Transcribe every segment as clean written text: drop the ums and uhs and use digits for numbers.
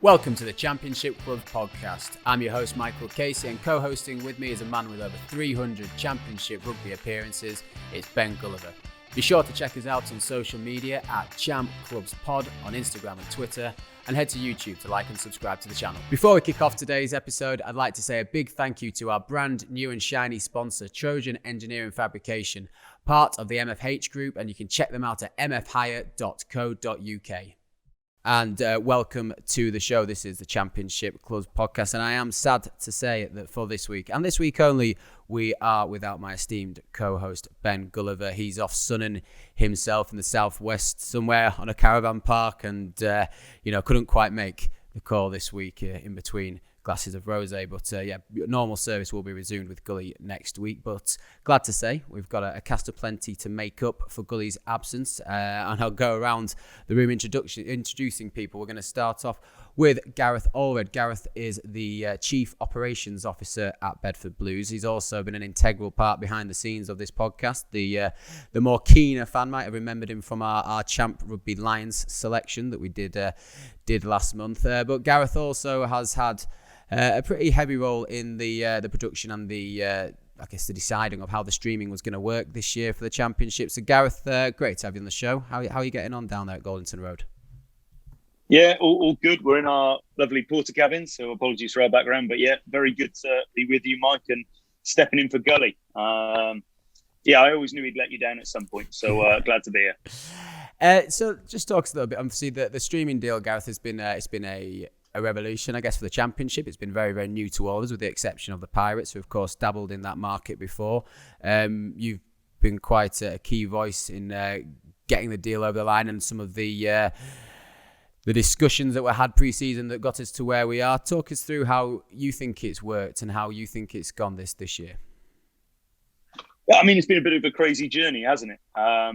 Welcome to the Championship Club podcast. I'm your host Michael Casey, and co-hosting with me is a man with over 300 Championship rugby appearances. It's Ben Gulliver. Be sure to check us out on social media at Champ Clubs Pod on Instagram and Twitter, and head to YouTube to like and subscribe to the channel. Before we kick off today's episode, I'd like to say a big thank you to our brand new and shiny sponsor, Trojan Engineering Fabrication, part of the MFH Group, and you can check them out at mfhire.co.uk. And welcome to the show. This is the Championship Clubs podcast, and I am sad to say that for this week, and this week only, we are without my esteemed co-host Ben Gulliver. He's off sunning himself in the southwest somewhere on a caravan park, and couldn't quite make the call this week in between glasses of rosé. But normal service will be resumed with Gully next week. But glad to say we've got a cast of plenty to make up for Gully's absence, and I'll go around the room introducing people. We're going to start off with Gareth Alred. Gareth is the Chief Operations Officer at Bedford Blues. He's also been an integral part behind the scenes of this podcast. The more keener fan might have remembered him from our Champ Rugby Lions selection that we did last month. But Gareth also has had a pretty heavy role in the production and the deciding of how the streaming was going to work this year for the championship. So Gareth, great to have you on the show. How are you getting on down there at Goldington Road? Yeah, all good. We're in our lovely porter cabin, so apologies for our background, but yeah, very good to be with you, Mike, and stepping in for Gully. I always knew he'd let you down at some point, so glad to be here. So just talk us a little bit. Obviously, the streaming deal, Gareth, has been a revolution, I guess, for the championship. It's been very, very new to all of us, with the exception of the Pirates, who of course dabbled in that market before. You've been quite a key voice in getting the deal over the line, and some of the discussions that were had pre-season that got us to where we are. Talk us through how you think it's worked and how you think it's gone this year. Yeah, I mean, it's been a bit of a crazy journey, hasn't it? I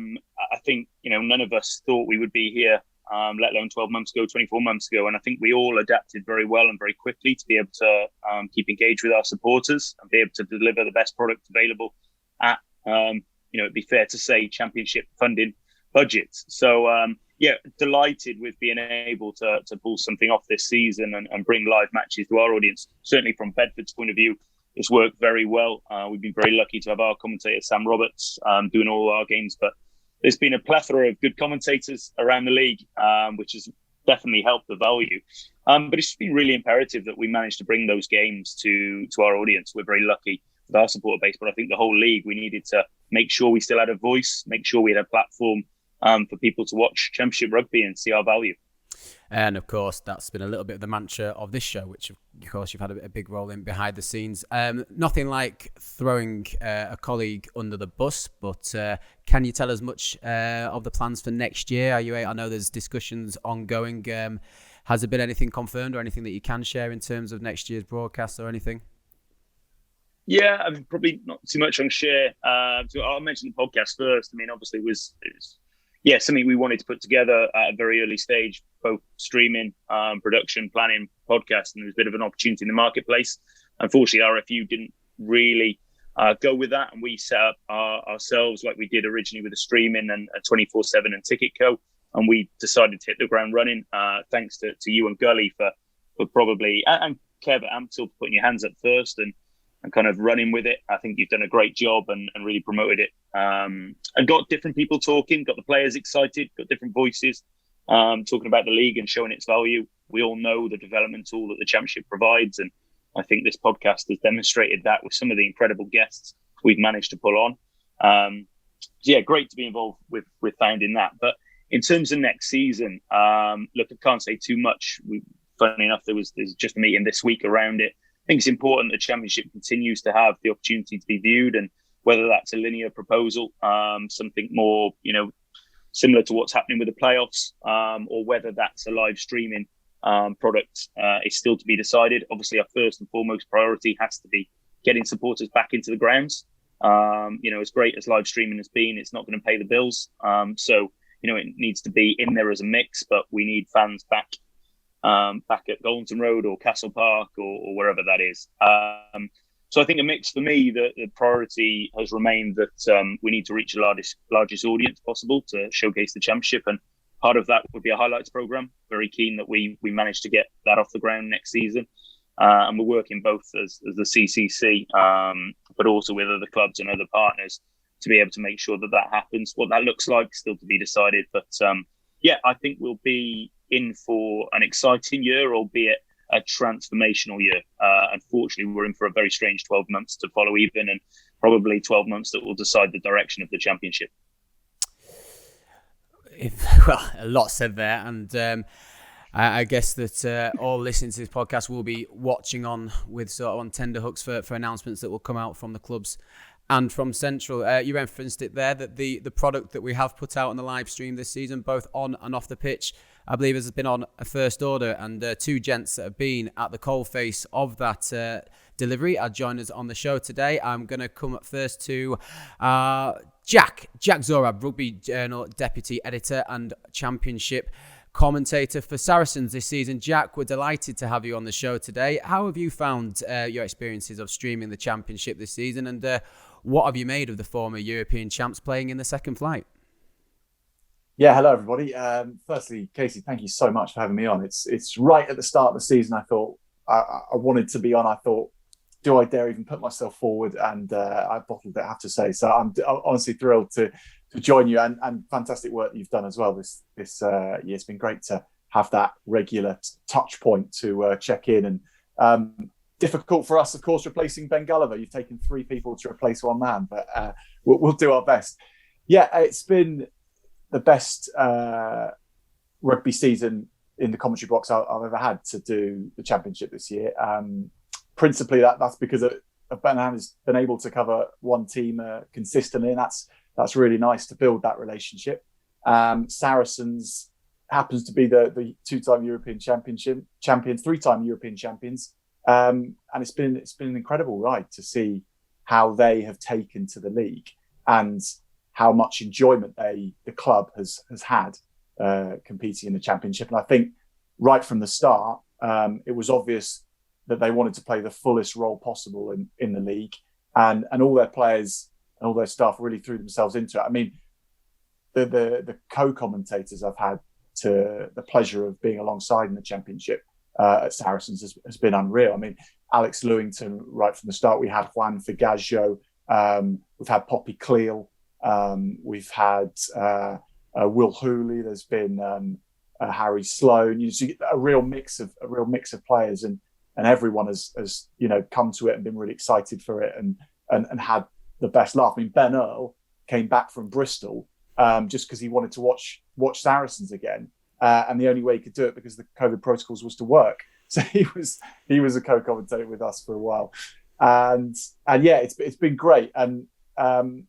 think, none of us thought we would be here, let alone 12 months ago, 24 months ago. And I think we all adapted very well and very quickly to be able to keep engaged with our supporters and be able to deliver the best product available at, it'd be fair to say, championship funding budgets. So, delighted with being able to pull something off this season and bring live matches to our audience. Certainly from Bedford's point of view, it's worked very well. We've been very lucky to have our commentator, Sam Roberts, doing all our games, but there's been a plethora of good commentators around the league, which has definitely helped the value. But it's been really imperative that we managed to bring those games to our audience. We're very lucky with our supporter base, but I think the whole league, we needed to make sure we still had a voice, make sure we had a platform for people to watch Championship Rugby and see our value. And of course, that's been a little bit of the mantra of this show, which of course you've had a big role in behind the scenes. Nothing like throwing a colleague under the bus, but can you tell us much of the plans for next year? I know there's discussions ongoing. Has there been anything confirmed or anything that you can share in terms of next year's broadcast or anything? Yeah, I mean, probably not too much on share. So I'll mention the podcast first. I mean, obviously, it was something we wanted to put together at a very early stage, both streaming, production, planning, podcast, and there was a bit of an opportunity in the marketplace. Unfortunately, RFU didn't really go with that, and we set up ourselves like we did originally with the streaming and a 24/7 and Ticket Co. And we decided to hit the ground running. Thanks to you and Gully for probably, and Kev at Amptill for putting your hands up first and kind of running with it. I think you've done a great job and really promoted it, and got different people talking, got the players excited, got different voices talking about the league and showing its value. We all know the development tool that the championship provides, and I think this podcast has demonstrated that with some of the incredible guests we've managed to pull on. Great to be involved with founding that. But in terms of next season, look, I can't say too much. Funny enough, there's just a meeting this week around it. I think it's important the championship continues to have the opportunity to be viewed, and whether that's a linear proposal, something more, similar to what's happening with the playoffs, or whether that's a live streaming product is still to be decided. Obviously, our first and foremost priority has to be getting supporters back into the grounds. As great as live streaming has been, it's not going to pay the bills. So it needs to be in there as a mix, but we need fans back at Goldington Road or Castle Park or wherever that is. So I think a mix for me, the priority has remained that we need to reach the largest audience possible to showcase the championship. And Part of that would be a highlights program. Very keen that we manage to get that off the ground next season. And we're working both as the CCC, but also with other clubs and other partners to be able to make sure that happens. What that looks like, still to be decided. But I think we'll be in for an exciting year, albeit a transformational year. Unfortunately, we're in for a very strange 12 months to follow even, and probably 12 months that will decide the direction of the championship. Well, a lot said there, and I guess that all listening to this podcast will be watching on with sort of on tenderhooks for announcements that will come out from the clubs and from Central. You referenced it there, that the product that we have put out on the live stream this season, both on and off the pitch, I believe has been on a first order, and two gents that have been at the coalface of that delivery are joining us on the show today. I'm going to come up first to Jack Zorab, Rugby Journal Deputy Editor and Championship commentator for Saracens this season. Jack, we're delighted to have you on the show today. How have you found your experiences of streaming the Championship this season, and what have you made of the former European champs playing in the second flight? Yeah, hello everybody. Firstly, Casey, thank you so much for having me on. It's right at the start of the season. I thought I wanted to be on. I thought, do I dare even put myself forward? And I bottled it, I have to say. So I'm honestly thrilled to join you, and fantastic work that you've done as well this year. It's been great to have that regular touch point to check in. And difficult for us, of course, replacing Ben Gulliver. You've taken 3 people to replace one man, but we'll do our best. Yeah, it's been the best rugby season in the commentary box I've ever had to do the Championship this year. Principally, that's because Ben has been able to cover one team consistently, and that's really nice to build that relationship. Saracens happens to be the 2-time European champions, 3-time European champions, and it's been an incredible ride to see how they have taken to the league and how much enjoyment the club has had competing in the Championship. And I think right from the start, it was obvious that they wanted to play the fullest role possible in the league, and all their players and all their staff really threw themselves into it. I mean, the co-commentators I've had to the pleasure of being alongside in the Championship at Saracens has been unreal. I mean, Alex Lewington, right from the start. We had Juan Figaggio, we've had Poppy Cleal, we've had Will Hooley. There's been Harry Sloan. You see a real mix of players, and everyone has come to it and been really excited for it and had the best laugh. I mean, Ben Earl came back from Bristol just because he wanted to watch Saracens again, and the only way he could do it because the COVID protocols was to work. So he was a co-commentator with us for a while, and yeah, it's been great. And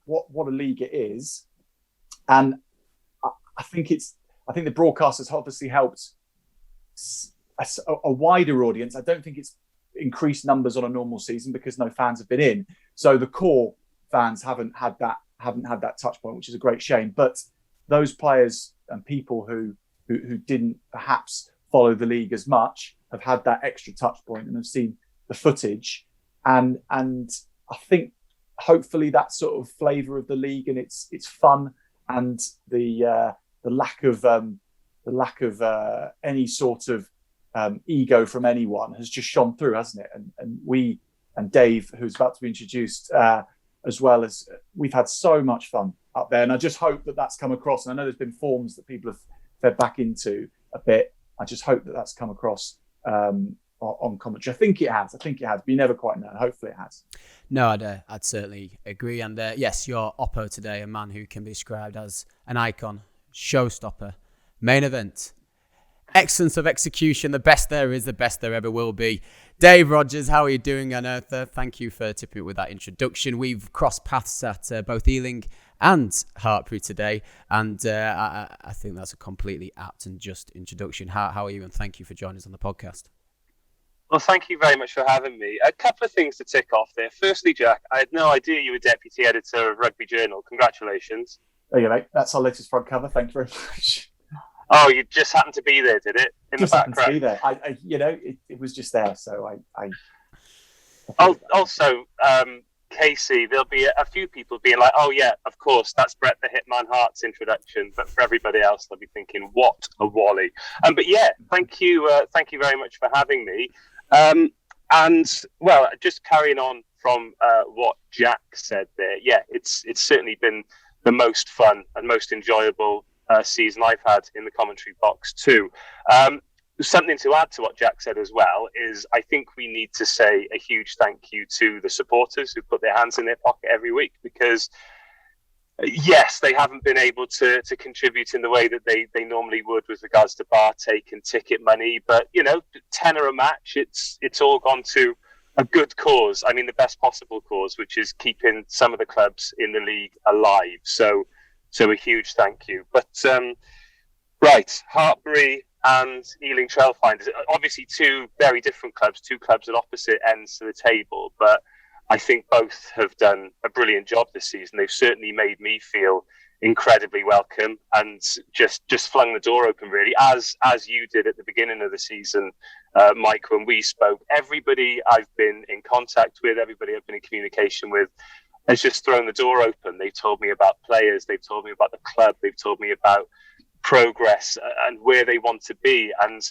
what a league it is, and I think the broadcasters obviously helped a wider audience. I don't think it's increased numbers on a normal season because no fans have been in, so the core fans haven't had that touch point, which is a great shame. But those players and people who didn't perhaps follow the league as much have had that extra touch point and have seen the footage, and I think hopefully that sort of flavour of the league and its fun and the lack of any sort of ego from anyone has just shone through, hasn't it? And we and Dave, who's about to be introduced, as well as we've had so much fun up there, and I just hope that that's come across. And I know there's been forms that people have fed back into a bit. I just hope that that's come across on commentary. I think it has, but you never quite know. Hopefully it has. No, I'd certainly agree. And yes, your Oppo today, a man who can be described as an icon, showstopper, main event, excellence of execution, the best there is, the best there ever will be. Dave Rogers, how are you doing, Unearther? Thank you for tipping it with that introduction. We've crossed paths at both Ealing and Hartpury today, and I think that's a completely apt and just introduction. How are you, and thank you for joining us on the podcast. Well, thank you very much for having me. A couple of things to tick off there. Firstly, Jack, I had no idea you were deputy editor of Rugby Journal. Congratulations. There you go, mate. That's our latest front cover. Thank you very much. Oh, you just happened to be there, did it? In just the background. Happened to be there. It was just there, so I Also, Casey, there'll be a few people being like, oh yeah, of course, that's Bret the Hitman Hart's introduction. But for everybody else, they'll be thinking, what a Wally. But yeah, thank you very much for having me. And well, just carrying on from what Jack said there, yeah, it's certainly been the most fun and most enjoyable season I've had in the commentary box too. Something to add to what Jack said as well is I think we need to say a huge thank you to the supporters who put their hands in their pocket every week, because yes, they haven't been able to contribute in the way that they normally would with regards to bar take and ticket money, but you know, tenner a match, it's all gone to a good cause. I mean, the best possible cause, which is keeping some of the clubs in the league alive. So a huge thank you. But right, Heartbury and Ealing Trailfinders, obviously two very different clubs, two clubs at opposite ends of the table, but I think both have done a brilliant job this season. They've certainly made me feel incredibly welcome and just flung the door open, really, as you did at the beginning of the season, Mike, when we spoke. Everybody I've been in contact with, everybody I've been in communication with, has just thrown the door open. They've told me about players, they've told me about the club, they've told me about progress and where they want to be. And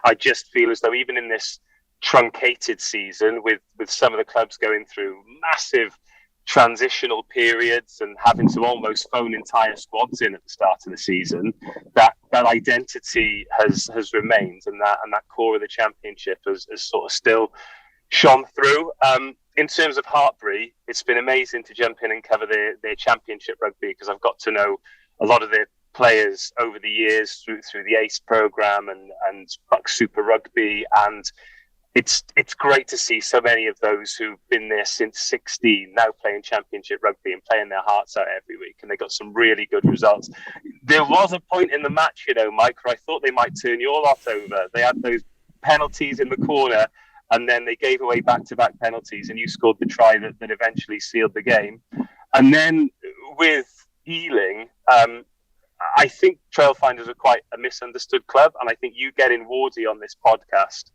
I just feel as though even in this truncated season, with some of the clubs going through massive transitional periods and having to almost phone entire squads in at the start of the season, that identity has remained, and that core of the championship has sort of still shone through. In terms of Heartbury, it's been amazing to jump in and cover their championship rugby, because I've got to know a lot of their players over the years through the ACE program and Buck Super Rugby, and it's great to see so many of those who've been there since 16 now playing championship rugby and playing their hearts out every week, and they got some really good results. There was a point in the match, you know, Mike, where I thought they might turn your lot over. They had those penalties in the corner, and then they gave away back-to-back penalties, and you scored the try that eventually sealed the game. And then with Ealing, I think Trailfinders are quite a misunderstood club, and I think you getting Wardy on this podcast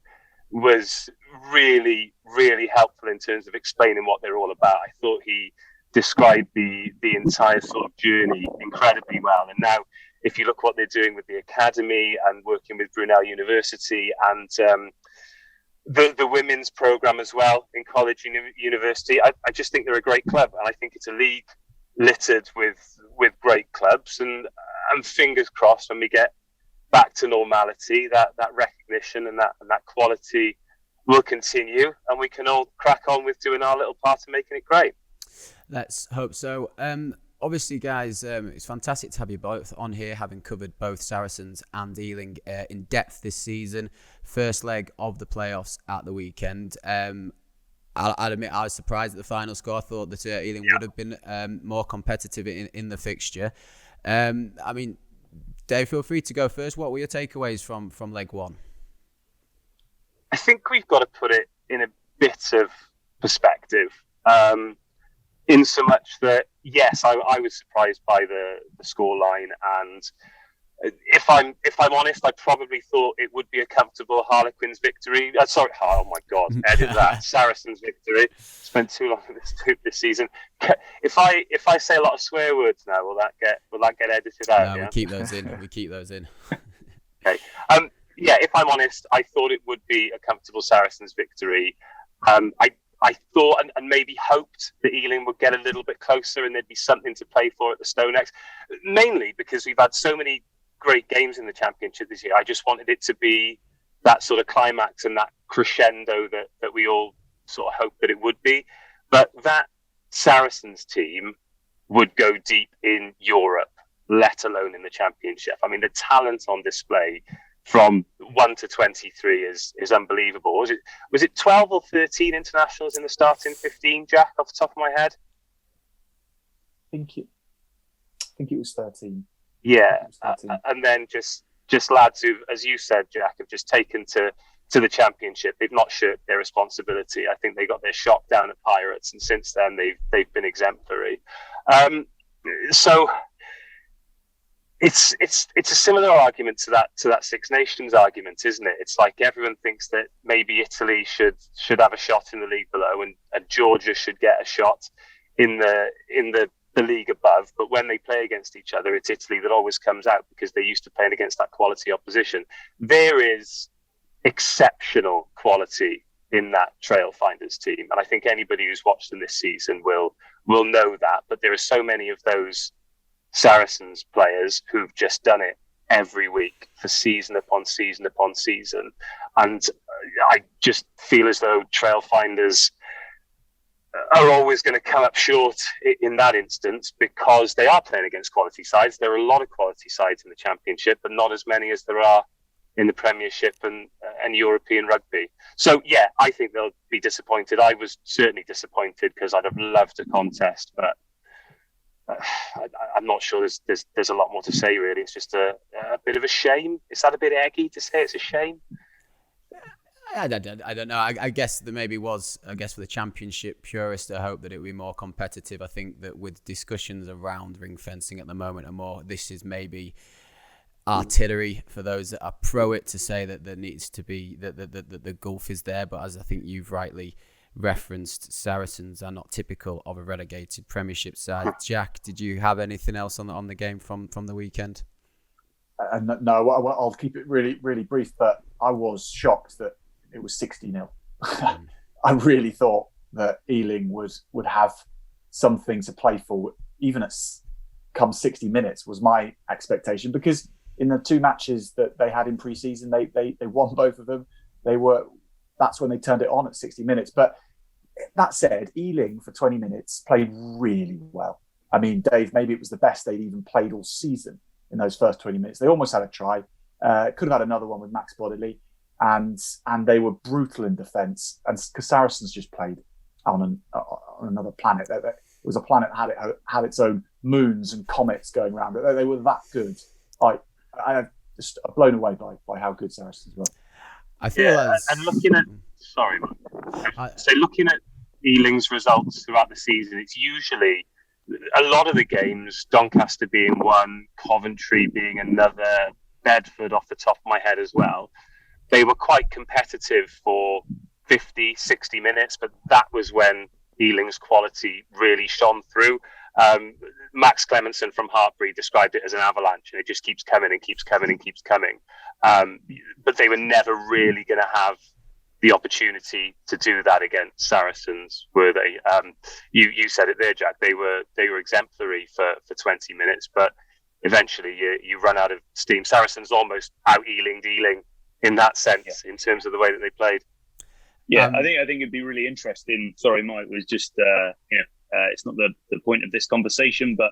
was really, really helpful in terms of explaining what they're all about. I thought he described the entire sort of journey incredibly well. And now, if you look what they're doing with the academy and working with Brunel University and the women's program as well in college and university, I just think they're a great club, and I think it's a league littered with great clubs, and fingers crossed when we get back to normality, that recognition and that quality will continue, and we can all crack on with doing our little part and making it great. Let's hope so. Obviously, guys, it's fantastic to have you both on here, having covered both Saracens and Ealing in depth this season. First leg of the playoffs at the weekend. I'll admit I was surprised at the final score. I thought that Ealing would have been more competitive in the fixture. I mean, Dave, feel free to go first. What were your takeaways from leg one? I think we've got to put it in a bit of perspective, in so much that, yes, I was surprised by the scoreline, and if I'm honest, I probably thought it would be a comfortable Harlequins victory. Oh my God, edit that. Saracens victory. Spent too long in this season. If I say a lot of swear words now, will that get edited out? No, we keep those in. Okay. Yeah, if I'm honest, I thought it would be a comfortable Saracens victory. I thought and maybe hoped that Ealing would get a little bit closer and there'd be something to play for at the StoneX, mainly because we've had so many great games in the championship this year. I just wanted it to be that sort of climax and that crescendo that we all sort of hoped that it would be. But that Saracens team would go deep in Europe, let alone in the championship. I mean, the talent on display from 1 to 23 is unbelievable. Was it 12 or 13 internationals in the starting 15, Jack, off the top of my head? I think it was 13. Yeah, and then just lads who, as you said, Jack, have just taken to the championship. They've not shirked their responsibility. I think they got their shock down at Pirates, and since then they've been exemplary. So it's a similar argument to that Six Nations argument, isn't it? It's like everyone thinks that maybe Italy should have a shot in the league below, and Georgia should get a shot in the league above. But when they play against each other, it's Italy that always comes out because they're used to playing against that quality opposition. There is exceptional quality in that Trailfinders team, and I think anybody who's watched them this season will know that. But there are so many of those Saracens players who've just done it every week for season upon season upon season, and I just feel as though Trailfinders are always going to come up short in that instance because they are playing against quality sides. There are a lot of quality sides in the Championship, but not as many as there are in the Premiership and European rugby. So yeah, I think they'll be disappointed. I was certainly disappointed because I'd have loved a contest, but I'm not sure there's a lot more to say, really. It's just a bit of a shame. Is that a bit eggy to say it's a shame? I don't know. I guess there maybe was, for the Championship purist, a hope that it would be more competitive. I think that with discussions around ring fencing at the moment and more, this is maybe artillery for those that are pro it to say that there needs to be, that the gulf is there. But as I think you've rightly referenced, Saracens are not typical of a relegated Premiership side. Jack, did you have anything else on the game from the weekend? No, I'll keep it really, really brief, but I was shocked that it was 60-0. I really thought that Ealing would have something to play for, even at come 60 minutes was my expectation, because in the two matches that they had in pre-season, they won both of them. That's when they turned it on at 60 minutes. But that said, Ealing for 20 minutes played really well. I mean, Dave, maybe it was the best they'd even played all season in those first 20 minutes. They almost had a try. Could have had another one with Max Bodley. And they were brutal in defence. And because Saracens just played on another planet. It was a planet that had its own moons and comets going around. They were that good. I'm just blown away by how good Saracens were. I feel and looking at looking at Ealing's results throughout the season, it's usually a lot of the games, Doncaster being one, Coventry being another, Bedford off the top of my head as well. They were quite competitive for 50, 60 minutes, but that was when Ealing's quality really shone through. Max Clementson from Heartbury described it as an avalanche, and it just keeps coming and keeps coming and keeps coming. But they were never really going to have the opportunity to do that against Saracens, were they? You said it there, Jack. They were exemplary for 20 minutes, but eventually you run out of steam. Saracens almost out-Ealing'd Ealing in that sense, in terms of the way that they played. Yeah, I think it'd be really interesting. Sorry, Mike, was just it's not the point of this conversation, but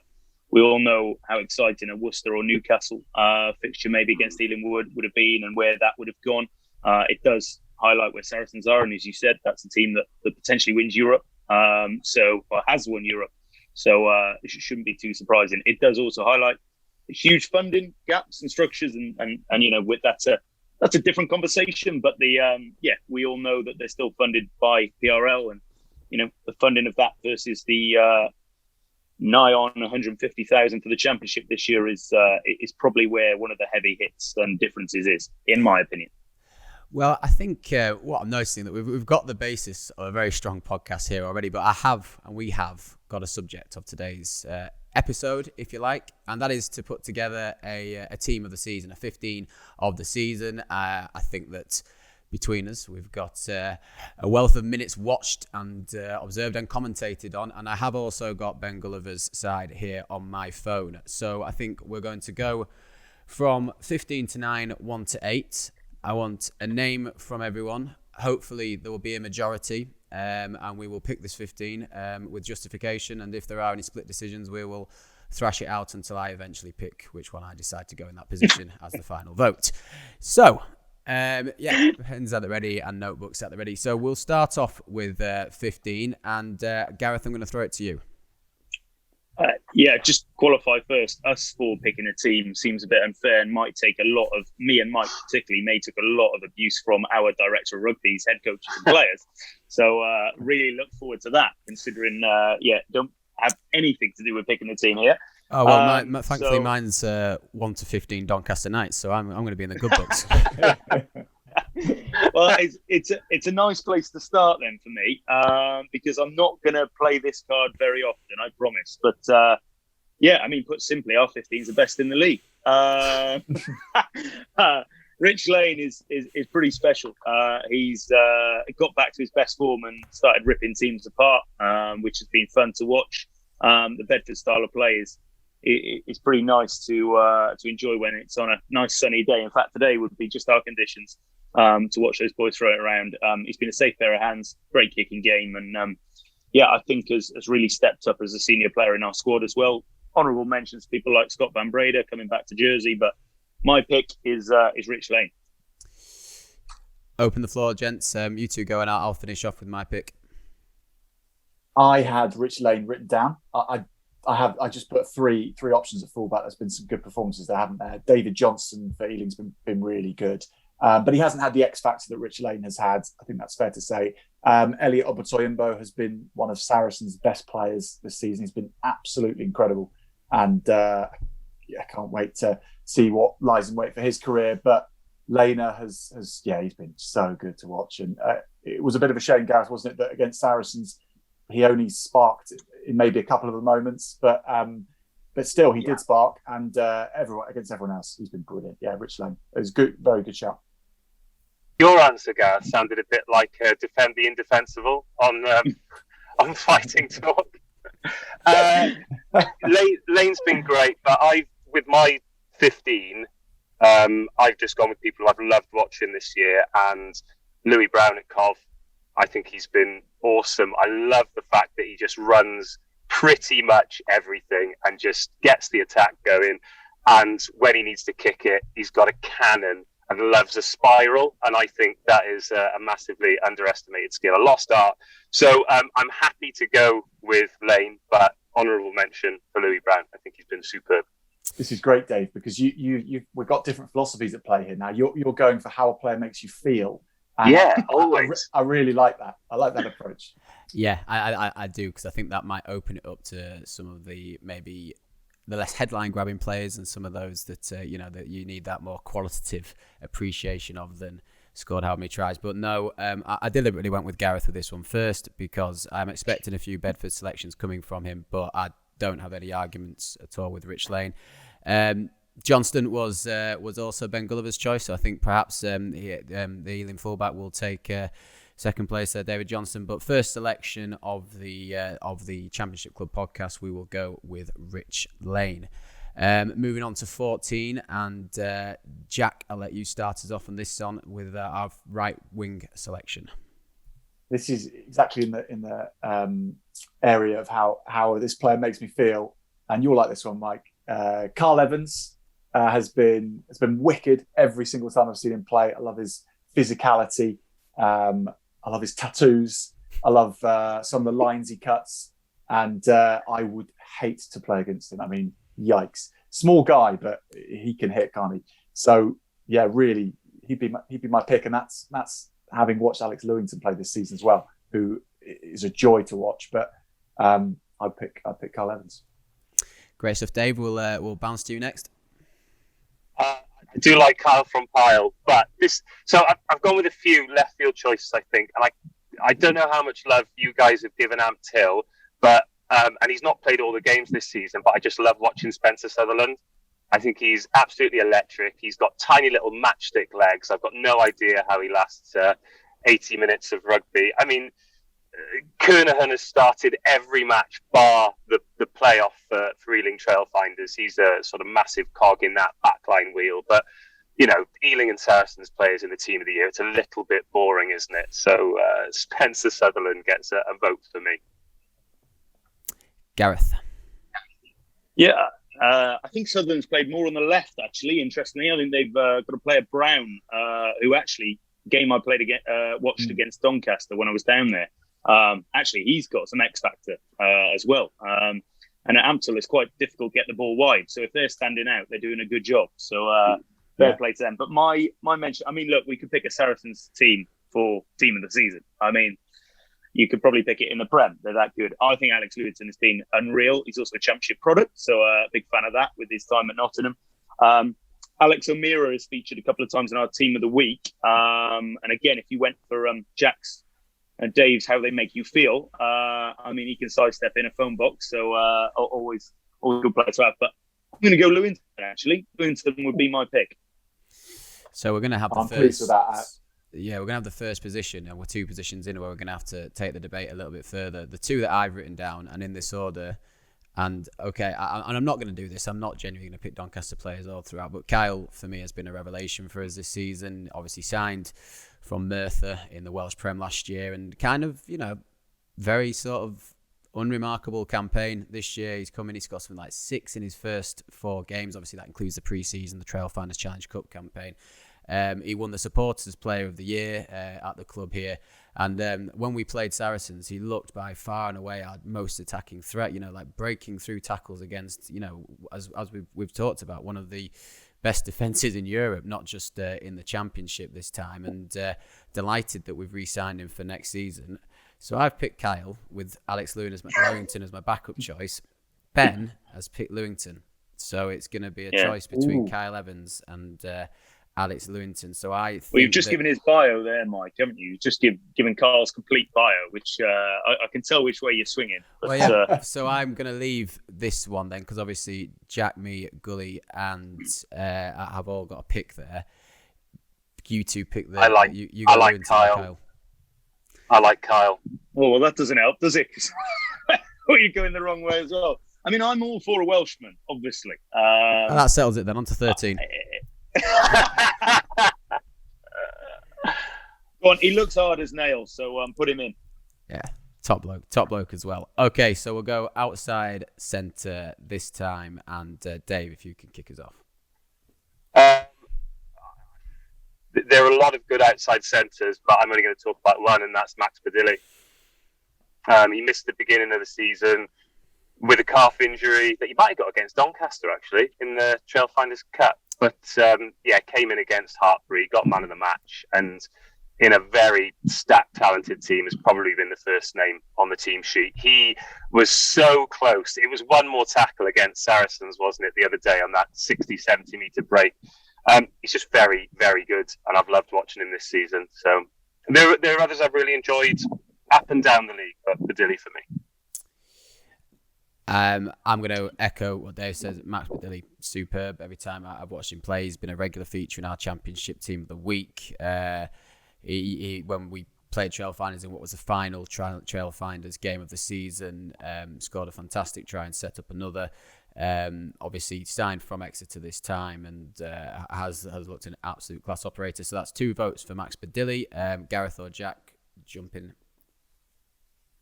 we all know how exciting a Worcester or Newcastle fixture maybe against Ealing would have been, and where that would have gone. It does highlight where Saracens are, and as you said, that's a team that potentially wins Europe, or has won Europe. So it shouldn't be too surprising. It does also highlight huge funding gaps and structures, and with that's a different conversation. But we all know that they're still funded by PRL, and the funding of that versus the nigh on 150,000 for the Championship this year is probably where one of the heavy hits and differences is, in my opinion. Well, I think what I'm noticing that we've got the basis of a very strong podcast here already, but we have got a subject of today's episode, if you like, and that is to put together a team of the season, a 15 of the season. I think that between us, we've got a wealth of minutes watched and observed and commentated on, and I have also got Ben Gulliver's side here on my phone. So I think we're going to go from 15 to 9, 1 to 8. I want a name from everyone. Hopefully there will be a majority, and we will pick this 15 with justification. And if there are any split decisions, we will thrash it out until I eventually pick which one I decide to go in that position as the final vote. So, pens at the ready and notebooks at the ready. So we'll start off with 15. And Gareth, I'm going to throw it to you. Just qualify first. Us for picking a team seems a bit unfair, and might take a lot of me and Mike particularly took a lot of abuse from our director of rugby's head coaches and players. So really look forward to that, considering don't have anything to do with picking the team here. Oh well, thankfully mine's 1 to 15 Doncaster Knights, so I'm going to be in the good books. Well, it's a nice place to start then for me, because I'm not going to play this card very often, I promise. But yeah, I mean, put simply, our 15's the best in the league. Rich Lane is pretty special. He's got back to his best form and started ripping teams apart, which has been fun to watch. The Bedford style of play is pretty nice to enjoy when it's on a nice sunny day. In fact, today would be just our conditions to watch those boys throw it around. He's been a safe pair of hands, great kicking game, and yeah, I think has really stepped up as a senior player in our squad as well. Honourable mentions to people like Scott Van Breda coming back to Jersey, but my pick is Rich Lane. Open the floor, gents. You two go, and I'll finish off with my pick. I had Rich Lane written down. I just put three options at fullback. There's been some good performances there, haven't there? David Johnson for Ealing's been really good, but he hasn't had the X factor that Rich Lane has had. I think that's fair to say. Elliot Obotoyimbo has been one of Saracens' best players this season. He's been absolutely incredible, and I can't wait to see what lies in wait for his career. But Lena has he's been so good to watch, and it was a bit of a shame, Gareth, wasn't it, that against Saracens he only sparked in maybe a couple of the moments, but still he did spark, and against everyone else he's been brilliant. Yeah, Rich Lane, it was good, very good shout. Your answer, Gareth, sounded a bit like defend the indefensible on Fighting Talk. Lane's been great, but with my 15, I've just gone with people I've loved watching this year, and Louis Brown at Cov. I think he's been awesome. I love the fact that he just runs pretty much everything and just gets the attack going. And when he needs to kick it, he's got a cannon and loves a spiral. And I think that is a massively underestimated skill, a lost art. So I'm happy to go with Lane, but honourable mention for Louis Brown. I think he's been superb. This is great, Dave, because we've got different philosophies at play here now. You're going for how a player makes you feel. And always. I really like that. I like that approach. Yeah, I do, because I think that might open it up to some of the maybe the less headline grabbing players, and some of those that that you need that more qualitative appreciation of than scored how many tries. But no, I deliberately went with Gareth with this one first because I'm expecting a few Bedford selections coming from him, but I don't have any arguments at all with Rich Lane. Johnston was also Ben Gulliver's choice, so I think perhaps the Ealing fullback will take second place there, David Johnson. But first selection of the Championship Club podcast, we will go with Rich Lane. Moving on to 14, and Jack, I'll let you start us off on this one with our right wing selection. This is exactly in the area of how this player makes me feel, and you'll like this one, Mike. Carl Evans has been wicked every single time I've seen him play. I love his physicality. I love his tattoos. I love some of the lines he cuts, and I would hate to play against him. I mean, yikes! Small guy, but he can hit, can't he? So yeah, really, he'd be my pick, and that's having watched Alex Lewington play this season as well, who is a joy to watch. But I'd pick Carl Evans. Great stuff, Dave. We'll bounce to you next. I do like Kyle from Pyle, but I've gone with a few left field choices, I think, and I don't know how much love you guys have given Ant Hill, but and he's not played all the games this season, but I just love watching Spencer Sutherland. I think he's absolutely electric. He's got tiny little matchstick legs. I've got no idea how he lasts 80 minutes of rugby. I mean, Kernahan has started every match bar the playoff for Ealing Trailfinders. He's a sort of massive cog in that backline wheel. But, Ealing and Saracens players in the team of the year, it's a little bit boring, isn't it? So Spencer Sutherland gets a vote for me. Gareth. Yeah, I think Sutherland's played more on the left, actually, interestingly. I think they've got a player, Brown, who actually, game I played watched against Doncaster when I was down there. Actually, he's got some X factor as well. And at Ampthill, it's quite difficult to get the ball wide. So if they're standing out, they're doing a good job. So fair play to them. But my mention, I mean, look, we could pick a Saracens team for team of the season. I mean, you could probably pick it in the Prem. They're that good. I think Alex Lewington has been unreal. He's also a Championship product, so a big fan of that with his time at Nottingham. Alex O'Meara is featured a couple of times in our Team of the Week. And again, if you went for Jack's and Dave's How They Make You Feel, he can sidestep in a phone box, so always a good player to have. But I'm going to go Lewington, actually. Lewington would be my pick. So we're going to have I'm pleased with that. Yeah, we're going to have the first position, and we're 2 positions in where we're going to have to take the debate a little bit further. The 2 that I've written down, and in this order, and okay, and I'm not going to do this. I'm not genuinely going to pick Doncaster players all throughout, but Kyle, for me, has been a revelation for us this season. Obviously signed from Merthyr in the Welsh Prem last year, and kind of, very sort of unremarkable campaign this year. He's come in, he's got something like 6 in his first 4 games. Obviously, that includes the pre-season, the Trailfinders Challenge Cup campaign. He won the Supporters Player of the Year at the club here. And when we played Saracens, he looked by far and away our most attacking threat, like breaking through tackles against, as we've talked about, one of the best defences in Europe, not just in the Championship this time. And delighted that we've re-signed him for next season. So I've picked Kyle with Alex Lewington as my backup choice. Ben has picked Lewington. So it's going to be a choice between Kyle Evans and Alex Lewington. So I think you've just given his bio there, Mike, haven't you? You've just given Carl's complete bio, which I can tell which way you're swinging. But, so I'm going to leave this one then, because obviously Jack, me, Gully, and I have all got a pick there. You 2 pick there. I like Kyle. I like Kyle. Oh, well, that doesn't help, does it? Or you're going the wrong way as well. I'm all for a Welshman, obviously. And that settles it then. On to 13. Go on, he looks hard as nails, so put him in. Yeah, top bloke as well. Okay, so we'll go outside centre this time, and Dave, if you can kick us off. There are a lot of good outside centres, but I'm only going to talk about one, and that's Max Badilli. He missed the beginning of the season with a calf injury that he might have got against Doncaster, actually, in the Trailfinders Cup. But, came in against Heartbury, got man of the match, and in a very stacked, talented team, has probably been the first name on the team sheet. He was so close. It was one more tackle against Saracens, wasn't it, the other day on that 60, 70-metre break. He's just very, very good, and I've loved watching him this season. So there are others I've really enjoyed up and down the league, but Badilli for me. I'm going to echo what Dave says. Max Badilli, superb. Every time I've watched him play, he's been a regular feature in our Championship Team of the Week. He when we played Trailfinders in what was the final Trailfinders game of the season, scored a fantastic try and set up another. Obviously signed from Exeter this time and has looked an absolute class operator. So that's 2 votes for Max Badilli. Gareth or Jack, jump in.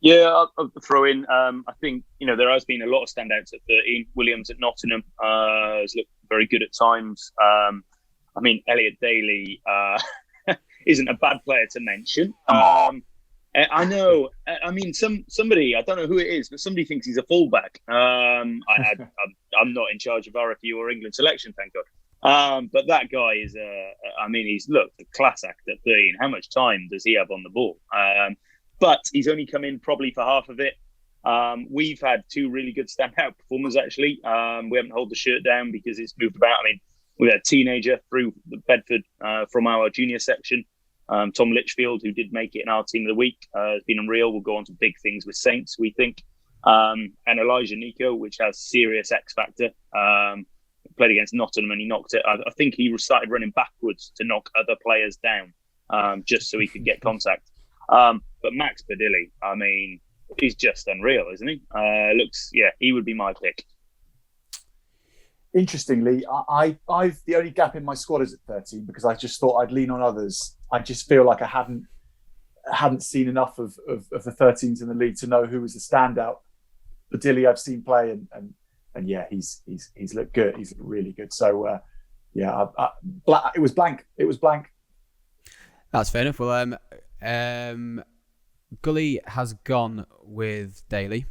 Yeah, I'll throw in. I think, there has been a lot of standouts at 13. Williams at Nottingham has looked very good at times. Elliot Daly isn't a bad player to mention. I know. Somebody, I don't know who it is, but somebody thinks he's a fullback. I'm not in charge of RFU or England selection, thank God. But that guy is he's looked a class act at 13. How much time does he have on the ball? But he's only come in probably for half of it. We've had 2 really good standout performers, actually. We haven't held the shirt down because it's moved about. We had a teenager through the Bedford from our junior section, Tom Litchfield, who did make it in our Team of the Week. Has been unreal. We'll go on to big things with Saints, we think. And Elijah Nico, which has serious X factor. Played against Nottingham and he knocked it. I think he started running backwards to knock other players down just so he could get contact. But Max Badilli, he's just unreal, isn't he? He would be my pick. Interestingly, I've the only gap in my squad is at 13 because I just thought I'd lean on others. I just feel like I hadn't seen enough of the 13s in the league to know who was the standout. Badilli I've seen play and he's looked good. He's looked really good. So it was blank. That's fair enough. Well, Gully has gone with Daly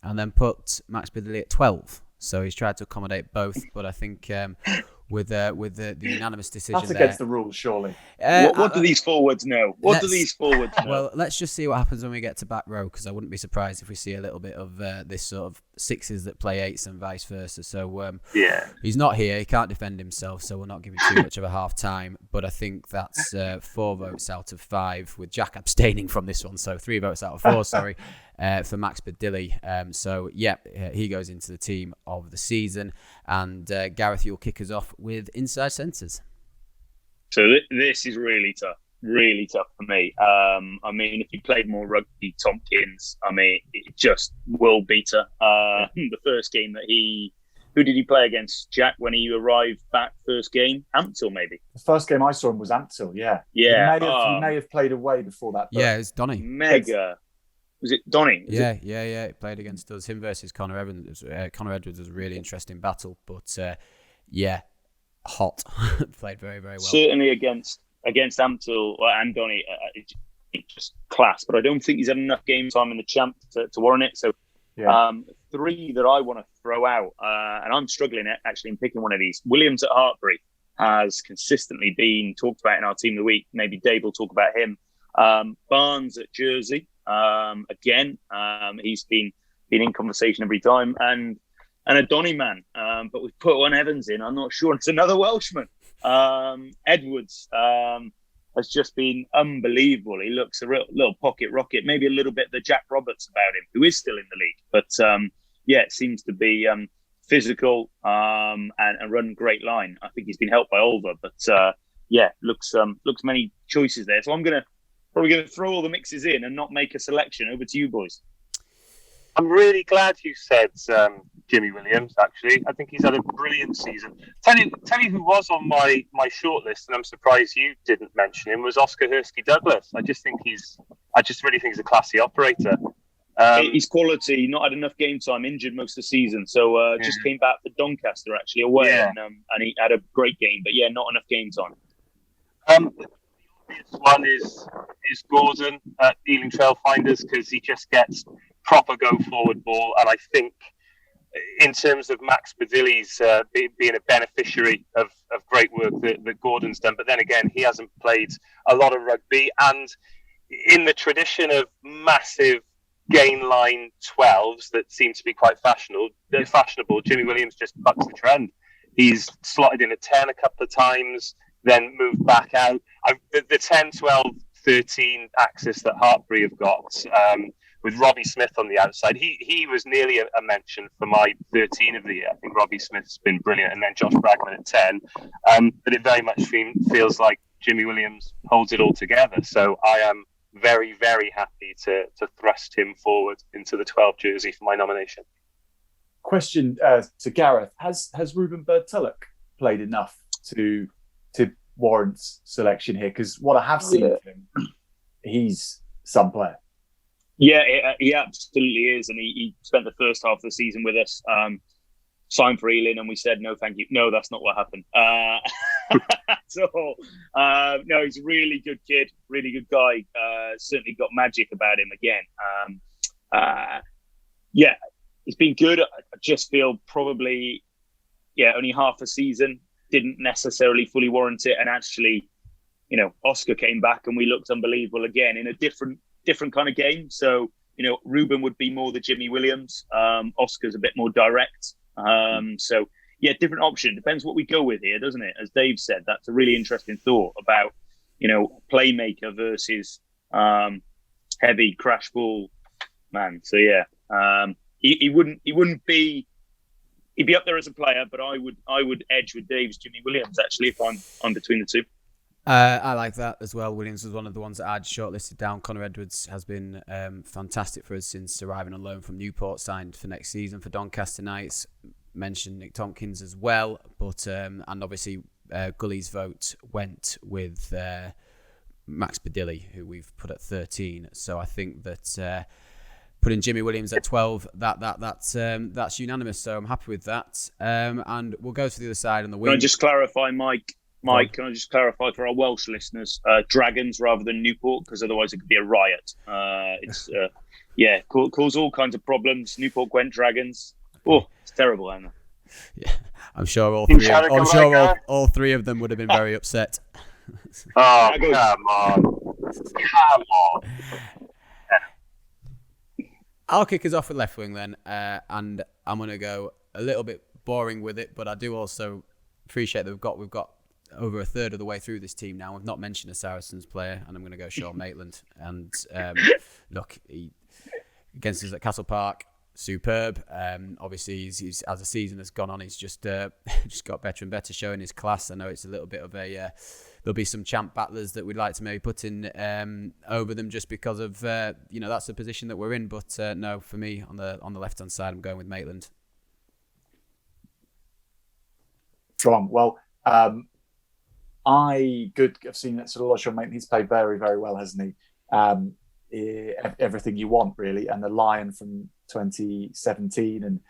and then put Max Badilli at 12. So he's tried to accommodate both, but I think with the unanimous decision. That's against the rules, surely. What do these forwards know? What do these forwards know? Well, let's just see what happens when we get to back row, because I wouldn't be surprised if we see a little bit of this sort of sixes that play eights and vice versa. So he's not here. He can't defend himself, so we're not giving too much of a half time. But I think that's 4 votes out of 5, with Jack abstaining from this one. So 3 votes out of 4, sorry, for Max Bedilly. He goes into the team of the season. And Gareth, you'll kick us off with inside centres. So this is really tough for me. I mean, if he played more rugby, Tompkins, I mean, it just world beater. The first game that who did he play against, Jack, when he arrived back first game? Ampthill, maybe? The first game I saw him was Ampthill, yeah. Yeah. He may have played away before that. Yeah, it's Donny. Mega. Was it Donny? Yeah. He played against us. Him versus Connor Evans. Connor Edwards was a really interesting battle, but hot. Played very, very well. Certainly against Ampthill and Donny, just class. But I don't think he's had enough game time in the champ to warrant it. So 3 that I want to throw out, and I'm struggling actually in picking one of these. Williams at Heartbury has consistently been talked about in our team of the week. Maybe Dave will talk about him. Barnes at Jersey. Again, he's been in conversation every time, and a Donny man. But we've put one Evans in. I'm not sure it's another Welshman. Edwards has just been unbelievable. He looks a real little pocket rocket, maybe a little bit the Jack Roberts about him, who is still in the league. But it seems to be physical and run great line. I think he's been helped by Oliver, but looks many choices there. So I'm probably going to throw all the mixes in and not make a selection. Over to you, boys. I'm really glad you said Jimmy Williams, actually. I think he's had a brilliant season. Tell you who was on my shortlist, and I'm surprised you didn't mention him, was Oscar Hurskey-Douglas. I just really think he's a classy operator. He's quality, not had enough game time, injured most of the season. So just came back for Doncaster, actually, away, and he had a great game. But not enough game time. The obvious one is Gordon at Ealing Trailfinders, because he just gets proper go forward ball, and I think in terms of Max Bedilly's being a beneficiary of great work that Gordon's done, but then again he hasn't played a lot of rugby, and in the tradition of massive gain line 12s that seem to be quite fashionable, Jimmy Williams just bucks the trend. He's slotted in a 10 a couple of times, then moved back out. The 10, 12, 13 axis that Heartbury have got, with Robbie Smith on the outside, he was nearly a mention for my 13 of the year. I think Robbie Smith's been brilliant, and then Josh Bragman at 10. But it very much feels like Jimmy Williams holds it all together. So I am very, very happy to thrust him forward into the 12 jersey for my nomination. Question to Gareth: Has Ruben Bird-Tulloch played enough to warrant selection here? Because what I have seen of him, he's some player. Yeah, he absolutely is, and he spent the first half of the season with us. Signed for Ealing, and we said no, thank you. No, that's not what happened. No, he's a really good kid, really good guy. Certainly got magic about him again. He's been good. I just feel probably, only half a season didn't necessarily fully warrant it. And actually, Oscar came back and we looked unbelievable again in a different kind of game. So, Ruben would be more the Jimmy Williams. Oscar's a bit more direct. Different option. Depends what we go with here, doesn't it? As Dave said, that's a really interesting thought about, playmaker versus heavy crash ball man. So he wouldn't be. He'd be up there as a player, but I would edge with Dave's Jimmy Williams actually if I'm between the two. I like that as well. Williams was one of the ones that I'd shortlisted down. Connor Edwards has been fantastic for us since arriving on loan from Newport, signed for next season for Doncaster Knights. Mentioned Nick Tompkins as well, but and obviously Gully's vote went with Max Bedilly, who we've put at 13. So I think that putting Jimmy Williams at 12, that's unanimous. So I'm happy with that. And we'll go to the other side on the wing. Can I just clarify, Mike? Mike, can I just clarify for our Welsh listeners, Dragons rather than Newport, because otherwise it could be a riot. Cause all kinds of problems. Newport Gwent Dragons. Oh, it's terrible, Anna. Yeah, I'm sure all You three. trying to I'm come sure like all three of them would have been very upset. Oh, come on. Come on. I'll kick us off with left wing then, and I'm going to go a little bit boring with it, but I do also appreciate that we've got over a third of the way through this team now. We've not mentioned a Saracens player, and I'm going to go Sean Maitland. And look, he, against us at Castle Park, superb. Obviously, he's as the season has gone on, he's just got better and better, showing his class. I know it's a little bit of a there'll be some champ battlers that we'd like to maybe put in over them just because of that's the position that we're in. But no, for me on the left hand side, I'm going with Maitland. Go on. Well, I've seen sort of a lot of Sean Maitland. He's played very, very well, hasn't he? Everything you want, really. And the Lion from 2017, and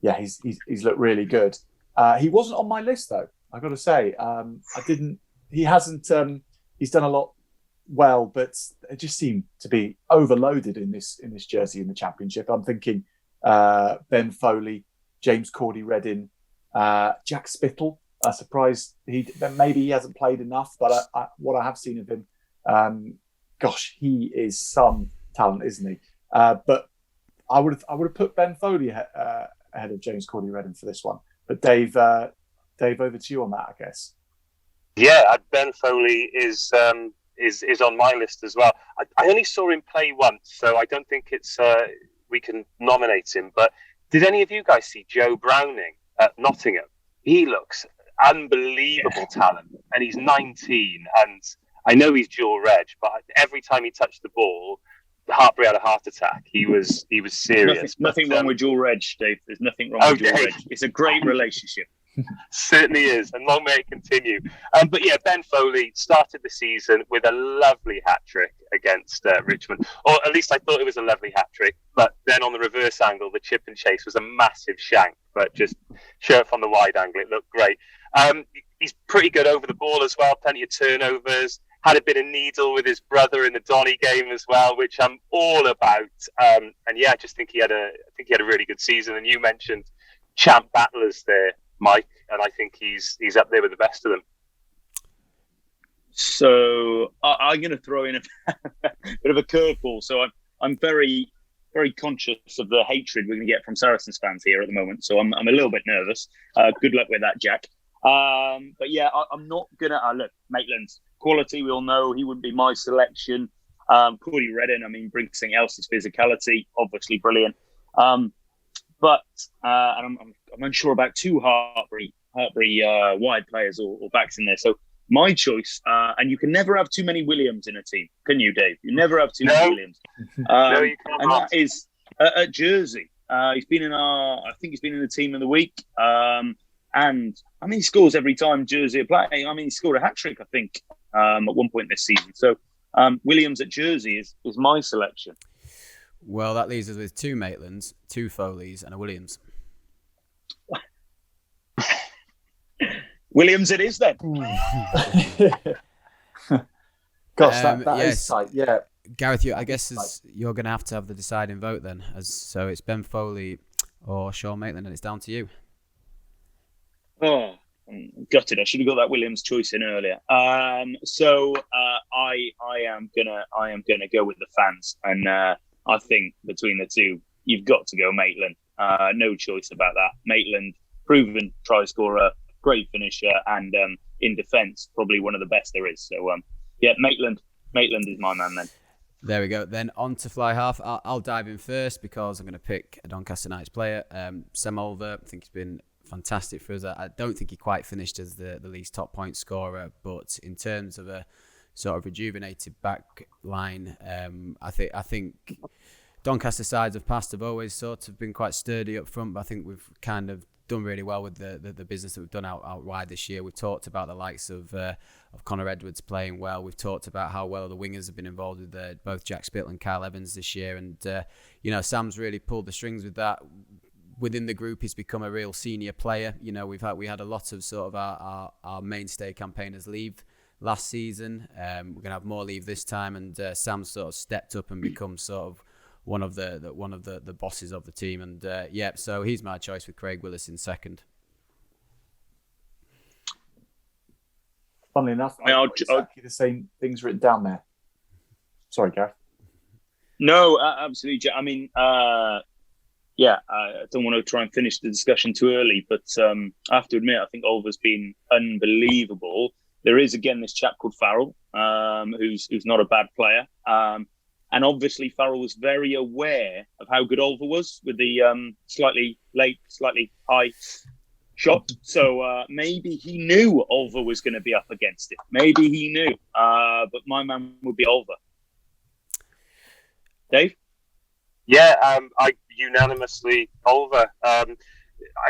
yeah, he's looked really good. He wasn't on my list though. I've got to say, he hasn't. He's done a lot well, but it just seemed to be overloaded in this jersey in the Championship. I'm thinking Ben Foley, James Cordy-Reddin, Jack Spittle. I'm surprised maybe he hasn't played enough, but what I have seen of him, gosh, he is some talent, isn't he? But I would have put Ben Foley ahead of James Cordy-Reddin for this one. But Dave, over to you on that, I guess. Yeah, Ben Foley is on my list as well. I only saw him play once, so I don't think it's we can nominate him. But did any of you guys see Joe Browning at Nottingham? He looks unbelievable talent, and he's 19. And I know he's dual reg, but every time he touched the ball, Heartbury had a heart attack. He was serious. Nothing wrong with dual reg, Dave. There's nothing wrong with dual reg. It's a great relationship. Certainly is, and long may it continue. But yeah, Ben Foley started the season with a lovely hat-trick against Richmond, or at least I thought it was a lovely hat-trick, but then on the reverse angle, the chip and chase was a massive shank, but just shirt from the wide angle, it looked great. He's pretty good over the ball as well, plenty of turnovers, had a bit of needle with his brother in the Donny game as well, which I'm all about. And yeah, I just think he had a really good season, and you mentioned champ battlers there, Mike, and I think he's up there with the best of them. So I'm going to throw in a bit of a curveball. So I'm very, very conscious of the hatred we're going to get from Saracens fans here at the moment. So I'm a little bit nervous. Good luck with that, Jack. But yeah, I'm not going to look. Maitland's quality, we all know he wouldn't be my selection. Cordy-Reddin, I mean, brings something else. His physicality, obviously brilliant. But and I'm unsure about two Heartbury wide players or backs in there. So my choice, and you can never have too many Williams in a team, can you, Dave? You never have too many Williams. No, you can't. And that is at Jersey. He's been in I think he's been in the team of the week. And I mean, he scores every time Jersey are playing. I mean, he scored a hat-trick, I think, at one point this season. So Williams at Jersey is my selection. Well, that leaves us with two Maitlands, two Foleys, and a Williams. Williams it is then. Gosh, that is tight. Yeah, Gareth, I guess you're going to have the deciding vote then. So it's Ben Foley or Sean Maitland, and it's down to you. Oh, I'm gutted. I should have got that Williams choice in earlier. So I am gonna go with the fans, and I think between the two, you've got to go Maitland. No choice about that. Maitland, proven try scorer, great finisher, and in defence, probably one of the best there is. So yeah, Maitland is my man then. There we go. Then on to fly half. I'll dive in first because I'm going to pick a Doncaster Knights player, Semolver. I think he's been fantastic for us. I don't think he quite finished as the least top point scorer, but in terms of a sort of rejuvenated back line, I think Doncaster sides of past have always sort of been quite sturdy up front, but I think we've kind of done really well with the business that we've done out wide this year. We've talked about the likes of Connor Edwards playing well. We've talked about how well the wingers have been involved with both Jack Spittle and Kyle Evans this year, and Sam's really pulled the strings with that. Within the group, he's become a real senior player. We had a lot of sort of our mainstay campaigners leave last season. We're going to have more leave this time, and Sam's sort of stepped up and become sort of one of the bosses of the team. And so he's my choice with Craig Willis in second. Funnily enough, I mean, I've got exactly the same things written down there. Sorry, Gareth. No, absolutely. I mean, I don't want to try and finish the discussion too early, but I have to admit, I think Oliver's been unbelievable. There is, again, this chap called Farrell, who's not a bad player. And obviously, Farrell was very aware of how good Oliver was with the slightly late, slightly high shot. So maybe he knew Oliver was going to be up against it. Maybe he knew. But my man would be Oliver. Dave? Yeah, I unanimously Oliver. I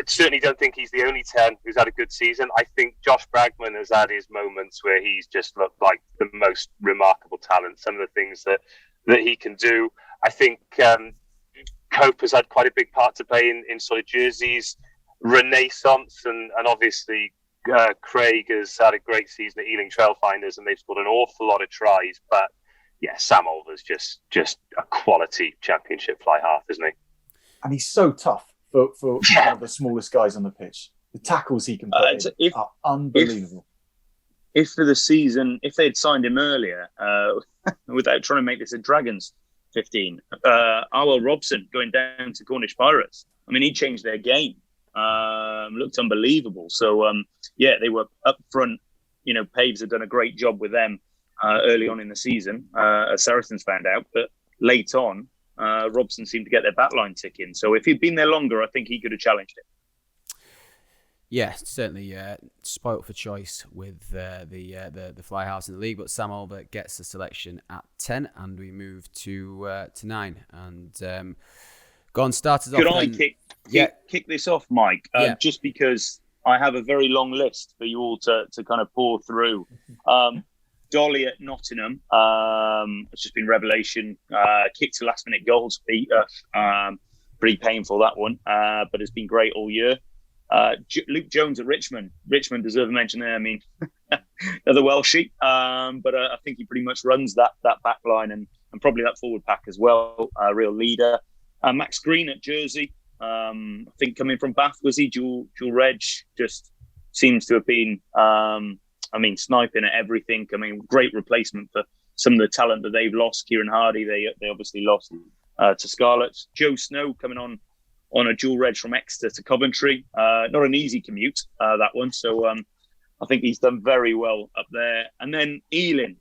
certainly don't think he's the only 10 who's had a good season. I think Josh Bragman has had his moments where he's just looked like the most remarkable talent. Some of the things that he can do. I think Cope has had quite a big part to play in sort of Jersey's renaissance, and obviously Craig has had a great season at Ealing Trailfinders, and they've scored an awful lot of tries. But yeah, Sam Oliver's just a quality championship fly half, isn't he? And he's so tough for one of the smallest guys on the pitch. The tackles he can put in are unbelievable. If for the season, if they had signed him earlier, without trying to make this a Dragons 15, Arwell Robson going down to Cornish Pirates. I mean, he changed their game. Looked unbelievable. So, they were up front. You know, Paves had done a great job with them early on in the season, as Saracens found out. But late on, Robson seemed to get their backline ticking. So if he'd been there longer, I think he could have challenged it. Yeah, certainly spoilt for choice with the fly halves in the league, but Sam Oliver gets the selection at 10, and we move to 9. And go on, starters off. Could I kick this off, Mike? Just because I have a very long list for you all to kind of pour through. Dolly at Nottingham, it's just been revelation. Kicked a last-minute goal to beat us. Pretty painful, that one, but it's been great all year. Luke Jones at Richmond. Richmond deserve a mention there. I mean, another Welshie, but I think he pretty much runs that back line and probably that forward pack as well. Real leader. Max Green at Jersey. I think coming from Bath, was he dual reg? Just seems to have been, sniping at everything. I mean, great replacement for some of the talent that they've lost. Kieran Hardy, they obviously lost to Scarlets. Joe Snow coming on a dual reg from Exeter to Coventry. Not an easy commute, that one. So I think he's done very well up there. And then Ealing.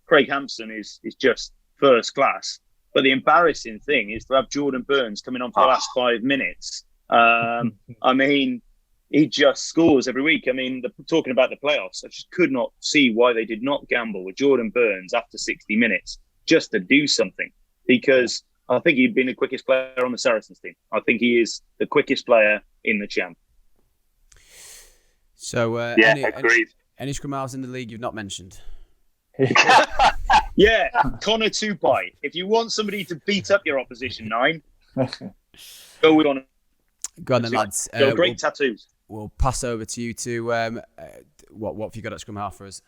Craig Hampson is just first class. But the embarrassing thing is to have Jordan Burns coming on for the last 5 minutes. I mean, he just scores every week. I mean, talking about the playoffs, I just could not see why they did not gamble with Jordan Burns after 60 minutes just to do something. Because I think he'd been the quickest player on the Saracens team. I think he is the quickest player in the champ. So, agreed. Any scrum halves in the league you've not mentioned? Yeah, Connor Tupai. If you want somebody to beat up your opposition 9, go with Connor. Go on then, lads. Great tattoos. We'll pass over to you two. What have you got at scrum half for us?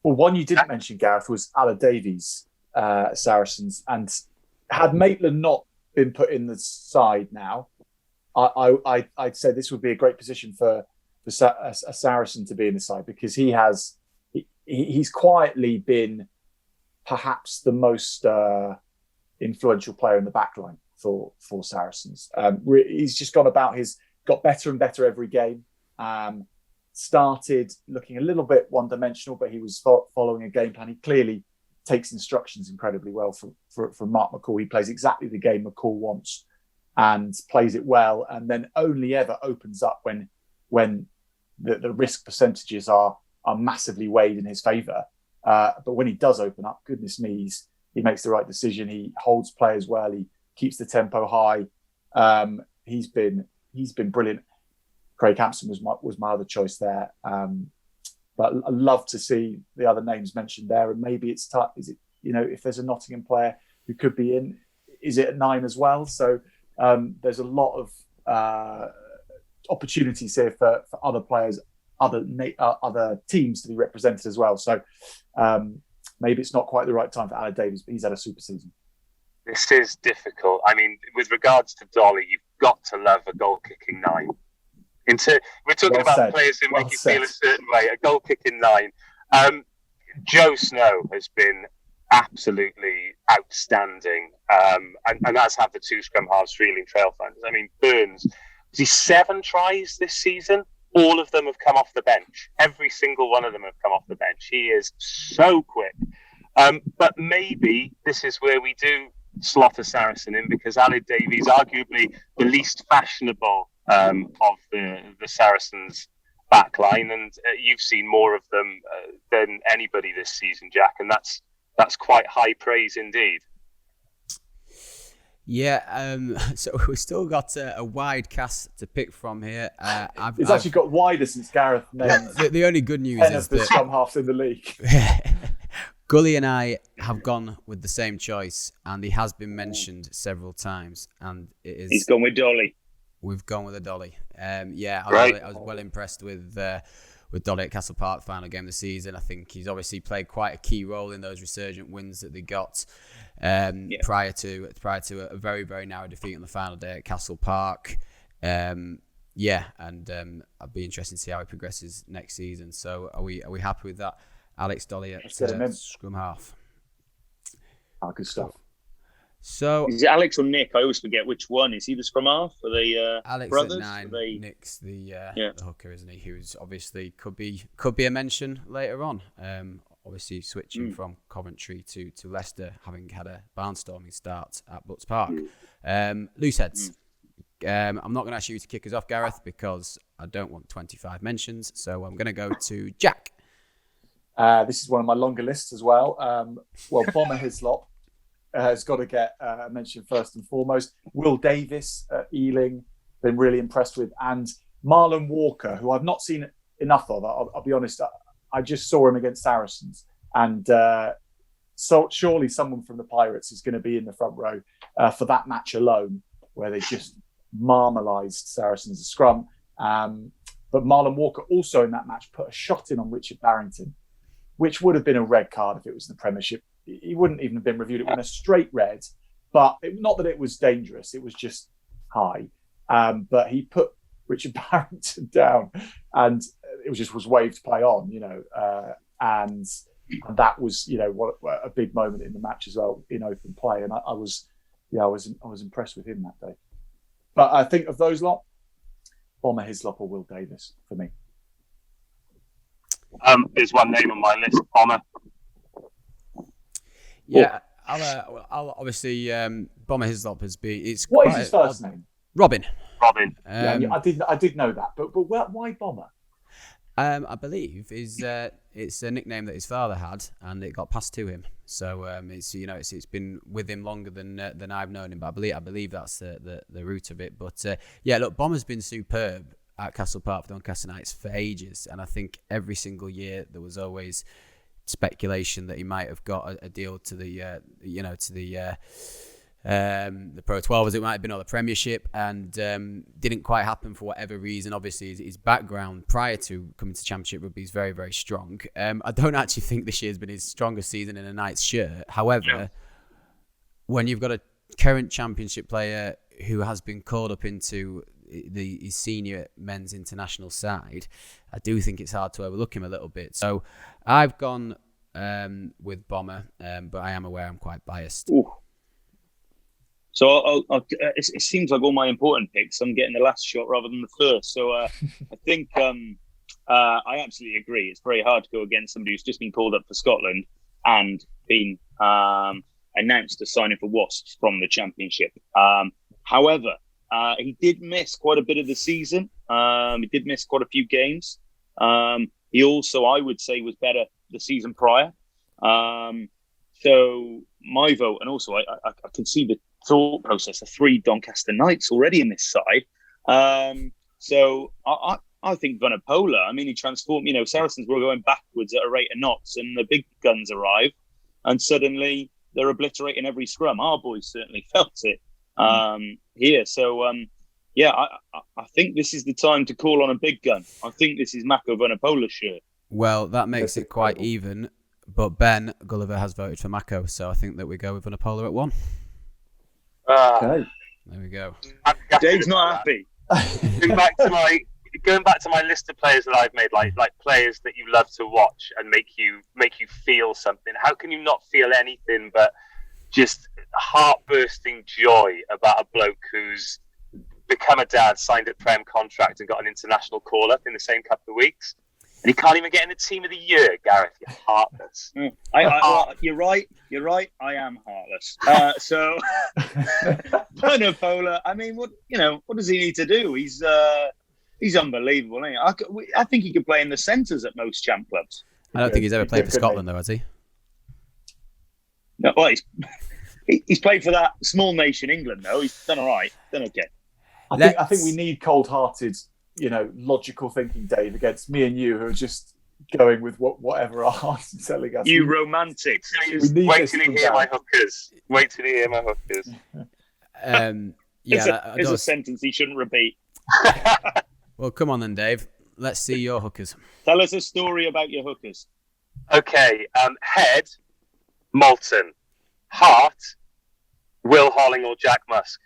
Well, one you didn't mention, Gareth, was Aled Davies, Saracens. And had Maitland not been put in the side now, I'd say this would be a great position for a Saracen to be in the side, because he's quietly been perhaps the most influential player in the backline for Saracens. He's just got better and better every game. Started looking a little bit one-dimensional, but he was following a game plan. He clearly takes instructions incredibly well from Mark McCall. He plays exactly the game McCall wants and plays it well, and then only ever opens up when the risk percentages are massively weighed in his favour. But when he does open up, goodness me, he makes the right decision. He holds players well. He keeps the tempo high. He's been brilliant. Craig Hampson was my other choice there. But I love to see the other names mentioned there. And maybe it's tough. Is it, if there's a Nottingham player who could be in, is it at 9 as well? So there's a lot of opportunities here for other players, other teams to be represented as well. So maybe it's not quite the right time for Aled Davies, but he's had a super season. This is difficult. I mean, with regards to Dolly, you've got to love a goal-kicking 9. We're talking Well about said. players who Well make you said. feel a certain way. A goal kicking 9. Joe Snow has been absolutely outstanding, and as have the 2 scrum halves for Ealing Trail fans. I mean, Burns, is he 7 tries this season? All of them have come off the bench. Every single one of them have come off the bench. He is so quick. But maybe this is where we do slot a Saracen in, because Alred Davies, arguably the least fashionable of the Saracens backline, and you've seen more of them than anybody this season, Jack, and that's quite high praise indeed. Yeah, so we've still got a wide cast to pick from here. It's actually got wider since Gareth named the only good news 10 is of the that scrum halves in the league. Gully and I have gone with the same choice, and he has been mentioned several times, and it is. He's gone with Dolly. We've gone with a Dolly. I was well impressed with Dolly at Castle Park, final game of the season. I think he's obviously played quite a key role in those resurgent wins that they got prior to a very, very narrow defeat on the final day at Castle Park. I'd be interested to see how he progresses next season. So are we happy with that? Alex Dolly at scrum half. Oh, good stuff. So is it Alex or Nick? I always forget which one. Is he the scrum half? Are they Alex brothers? at 9, Nick's the hooker, isn't he? Who's obviously could be a mention later on. Obviously switching from Coventry to Leicester, having had a barnstorming start at Butts Park. Loose heads. I'm not going to ask you to kick us off, Gareth, because I don't want 25 mentions. So I'm going to go to Jack. This is one of my longer lists as well. Bomber Hislop has got to get mentioned first and foremost. Will Davis at Ealing, been really impressed with. And Marlon Walker, who I've not seen enough of. I'll be honest, I just saw him against Saracens. And so surely someone from the Pirates is going to be in the front row for that match alone, where they just marmalised Saracens' a scrum. But Marlon Walker also in that match put a shot in on Richard Barrington, which would have been a red card if it was the Premiership. He wouldn't even have been reviewed. It would have been a straight red, but not that it was dangerous. It was just high. But he put Richard Barrington down, and it was waved play on, and that was, what a big moment in the match as well in open play. And I was impressed with him that day. But I think of those lot, Bomber Hislop or Will Davis for me. There's one name on my list, Bomber. Yeah, I'll obviously Bomber Hislop has been. What is his first name? Robin. I did know that, but why Bomber? I believe it's a nickname that his father had, and it got passed to him. So it's been with him longer than I've known him. But I believe that's the root of it. But look, Bomber's been superb at Castle Park for Doncaster Knights for ages, and I think every single year there was always speculation that he might have got a deal to the Pro 12 as it might have been, or the Premiership, and didn't quite happen for whatever reason. Obviously his background prior to coming to Championship Rugby is very, very strong. I don't actually think this year's been his strongest season in a Knights shirt. However, when you've got a current Championship player who has been called up into his senior men's international side, I do think it's hard to overlook him a little bit. So I've gone with Bomber, but I am aware I'm quite biased. Ooh. So it seems like all my important picks, I'm getting the last shot rather than the first. So I think I absolutely agree. It's very hard to go against somebody who's just been called up for Scotland and been announced to sign in for Wasps from the Championship. However, he did miss quite a bit of the season. He did miss quite a few games. He also, I would say, was better the season prior. So my vote, and also I can see the thought process of 3 Doncaster Knights already in this side. So I think Vunipola, he transformed, Saracens were going backwards at a rate of knots, and the big guns arrive, and suddenly they're obliterating every scrum. Our boys certainly felt it here. So, I think this is the time to call on a big gun. I think this is Mako Vunipola's shirt. Well, that makes it quite even, but Ben Gulliver has voted for Mako, so I think that we go with Vunipola at 1. Okay. There we go. Dave's not happy. Going back to my going back to my list of players that I've made, like players that you love to watch and make you feel something. How can you not feel anything but just heart-bursting joy about a bloke who's become a dad, signed a Prem contract, and got an international call-up in the same couple of weeks? And he can't even get in the team of the year, Gareth. You're heartless. Well, you're right. I am heartless. So, Pernopola. I mean, what does he need to do? He's unbelievable. Isn't he? I think he could play in the centres at most champ clubs. I don't think he's ever played for Scotland, though, has he? No, well, he's played for that small nation, England. Though he's done all right. Done okay. I think we need cold-hearted, logical thinking, Dave, against me and you, who are just going with whatever our hearts are telling us. You romantics. Wait till you hear my hookers. Wait till you hear my hookers. It's a sentence he shouldn't repeat. Well, come on then, Dave. Let's see your hookers. Tell us a story about your hookers. Okay. Head, Moulton. Heart, Will Holling or Jack Musk.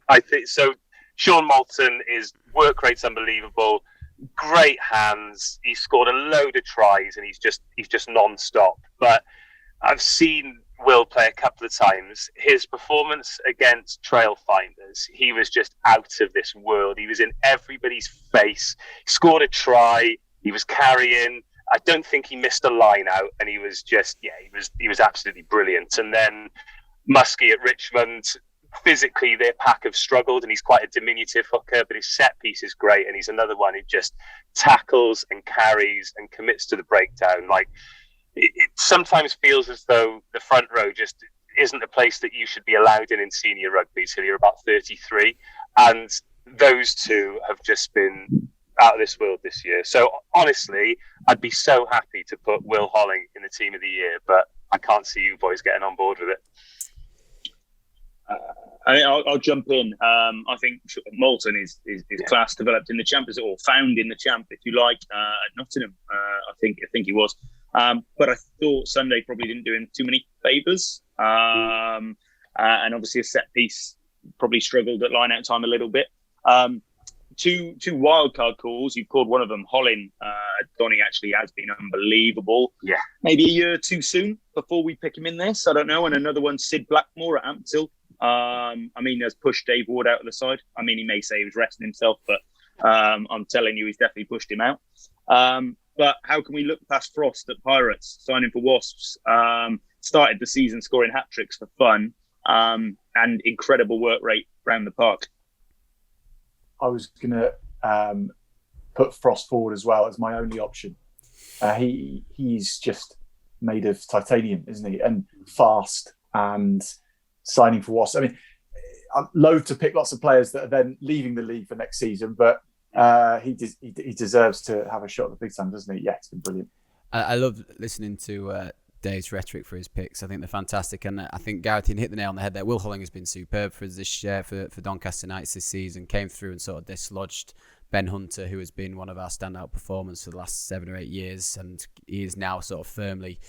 I think so. Sean Moulton, his work rate's unbelievable. Great hands. He scored a load of tries, and he's just non-stop. But I've seen Will play a couple of times. His performance against Trailfinders, he was just out of this world. He was in everybody's face. He scored a try. He was carrying. I don't think he missed a line out, and he was just he was absolutely brilliant. And then Muskie at Richmond. Physically, their pack have struggled, and he's quite a diminutive hooker, but his set piece is great, and he's another one who just tackles and carries and commits to the breakdown. Like, it sometimes feels as though the front row just isn't a place that you should be allowed in senior rugby till you're about 33, and those two have just been out of this world this year. So honestly, I'd be so happy to put Will Holling in the team of the year, but I can't see you boys getting on board with it. I'll jump in. I think Moulton is class developed in the champ, or found in the champ, if you like, at Nottingham. I think he was. But I thought Sunday probably didn't do him too many favours. And obviously a set piece probably struggled at line out time a little bit. Two wildcard calls. You called one of them Holling. Donny actually has been unbelievable. Yeah. Maybe a year too soon before we pick him in this. I don't know. And another one, Sid Blackmore at Amptill. Has pushed Dave Ward out of the side. I mean, he may say he was resting himself, but I'm telling you, he's definitely pushed him out. But how can we look past Frost at Pirates, signing for Wasps? Started the season scoring hat-tricks for fun, and incredible work rate around the park. I was going to put Frost forward as well as my only option. He's just made of titanium, isn't he? And fast, and signing for Wasps. I mean, I'm loath to pick lots of players that are then leaving the league for next season, but he deserves to have a shot at the big time, doesn't he? Yeah, it's been brilliant. I love listening to Dave's rhetoric for his picks. I think they're fantastic, and I think Gareth hit the nail on the head there. Will Holling has been superb for us this year, for Doncaster Knights this season. Came through and sort of dislodged Ben Hunter, who has been one of our standout performers for the last 7 or 8 years, and he is now sort of firmly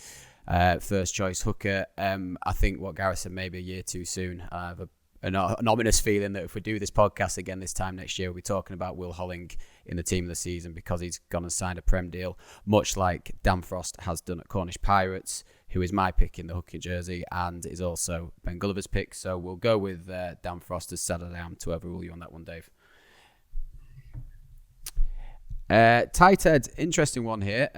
first choice hooker. I think what Gareth said, maybe a year too soon. I have an ominous feeling that if we do this podcast again this time next year, we'll be talking about Will Holling in the team of the season, because he's gone and signed a Prem deal, much like Dan Frost has done at Cornish Pirates, who is my pick in the hooking jersey and is also Ben Gulliver's pick. So we'll go with Dan Frost, as sad as I am to overrule you on that one, Dave. Tight head, interesting one here.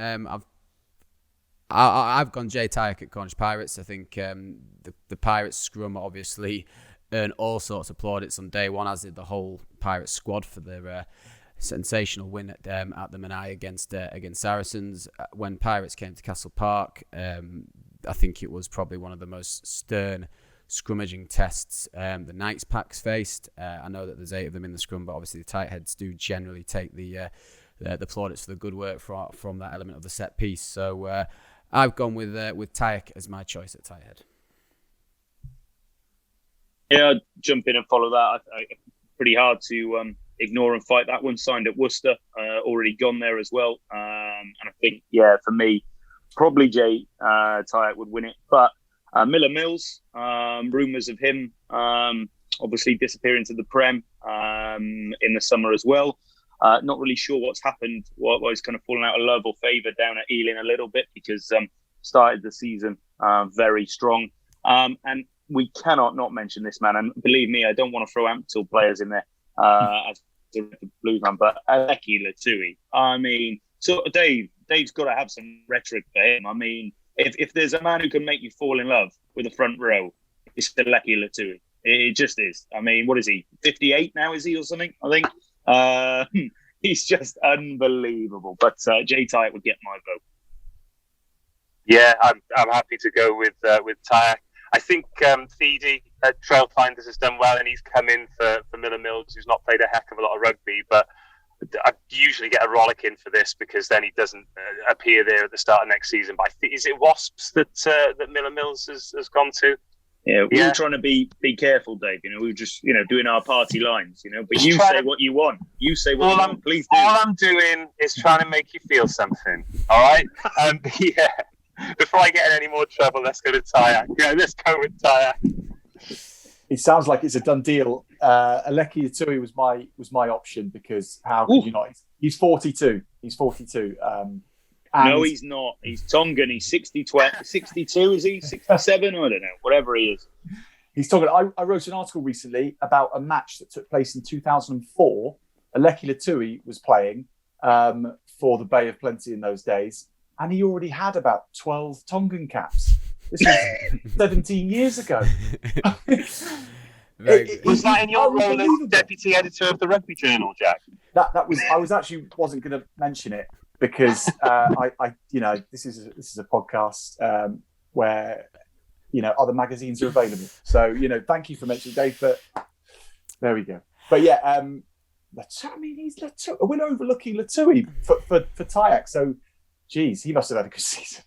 I've gone Jay Tyke at Cornish Pirates. I think the Pirates scrum obviously earned all sorts of plaudits on day one, as did the whole Pirates squad for their sensational win at the Menai against Saracens. When Pirates came to Castle Park, I think it was probably one of the most stern scrummaging tests the Knights packs faced. I know that there's 8 of them in the scrum, but obviously the tight heads do generally take the plaudits for the good work from that element of the set piece. So I've gone with Tyke as my choice at tight head. Yeah, I'd jump in and follow that. Pretty hard to ignore and fight that one. Signed at Worcester, already gone there as well. And I think, for me, probably Jay Tyke would win it. But Miller Mills, rumours of him obviously disappearing to the Prem in the summer as well. Not really sure what's happened. What was kind of falling out of love or favour down at Ealing a little bit, because started the season very strong. And we cannot not mention this man. And believe me, I don't want to throw Ampthill players in there as a Blues man, but Aleki Latui. I mean, so Dave's got to have some rhetoric for him. I mean, if there's a man who can make you fall in love with the front row, it's Aleki Latui. It just is. I mean, what is he? 58 now, is he, or something? I think. He's just unbelievable. But Jay Tyack would get my vote. Yeah, I'm happy to go with Tyack. I think Feedy at Trailfinders has done well, and he's come in for Miller Mills, who's not played a heck of a lot of rugby. But I usually get a rollick in for this, because then he doesn't appear there at the start of next season. But I think, is it Wasps that Miller Mills has gone to? Yeah, we were trying to be careful, Dave. We were just doing our party lines. But you say what you want. You say what you want. Please do. All I'm doing is trying to make you feel something. All right. Yeah. Before I get in any more trouble, let's go to Tyack. Yeah, let's go with Tyack. It sounds like it's a done deal. Aleki Latui was my option, because how could you not? He's 42. He's 42. No, he's not. He's Tongan. He's 62, is he? 67? I don't know. Whatever he is. He's Tongan. I wrote an article recently about a match that took place in 2004. Aleki Latui was playing for the Bay of Plenty in those days, and he already had about 12 Tongan caps. This was 17 years ago. Was that in your role as deputy editor of the Rugby Journal, Jack? That was. I wasn't going to mention it, because this is a podcast where other magazines are available. So thank you for mentioning Dave, but there we go. But yeah, he's Latui. We're overlooking Latui for Tyack. So, geez, he must have had a good season.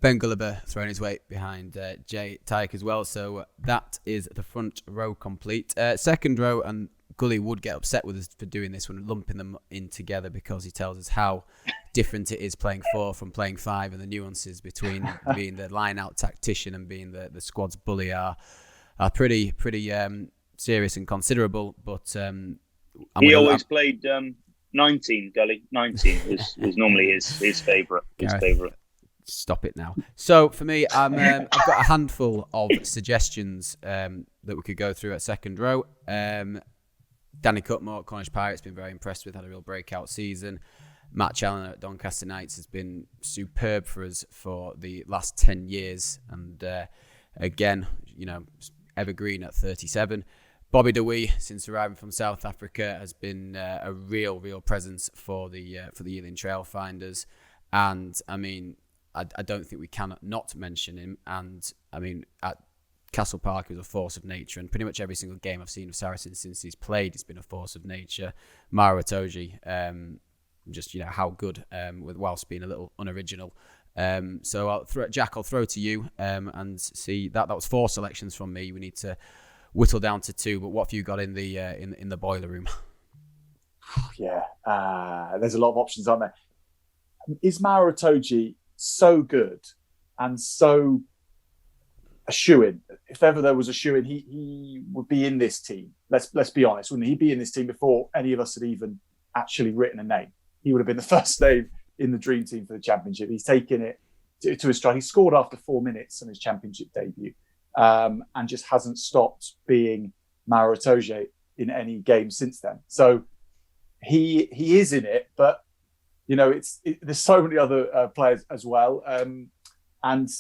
Ben Gulliver throwing his weight behind Jay Tyack as well. So that is the front row complete. Second row, and Gully would get upset with us for doing this one, lumping them in together, because he tells us how different it is playing 4 from playing 5, and the nuances between being the line-out tactician and being the squad's bully are pretty serious and considerable. But he always played 19. Gully 19 was normally his favourite. Stop it now. So for me, I've got a handful of suggestions that we could go through at second row. Danny Cutmore at Cornish Pirates, been very impressed with, had a real breakout season. Matt Challoner at Doncaster Knights has been superb for us for the last 10 years. And again, evergreen at 37. Bobby DeWee, since arriving from South Africa, has been a real presence for the Ealing Trailfinders. And I mean, I don't think we can not mention him. And I mean, at Castle Park, he was a force of nature, and pretty much every single game I've seen of Saracens since he's played, he's been a force of nature. Mara Toji, just how good, whilst being a little unoriginal. So I'll throw to you and see that was 4 selections from me. We need to whittle down to 2. But what have you got in the boiler room? Yeah, there's a lot of options, aren't there? Is Mara Toji so good and so a shoo-in? If ever there was a shoo-in, he would be in this team. Let's be honest, wouldn't he be in this team before any of us had even actually written a name? He would have been the first name in the dream team for the championship. He's taken it to his stride. He scored after 4 minutes on his championship debut, and just hasn't stopped being Mara Toji in any game since then. So he is in it, but there's so many other players as well. And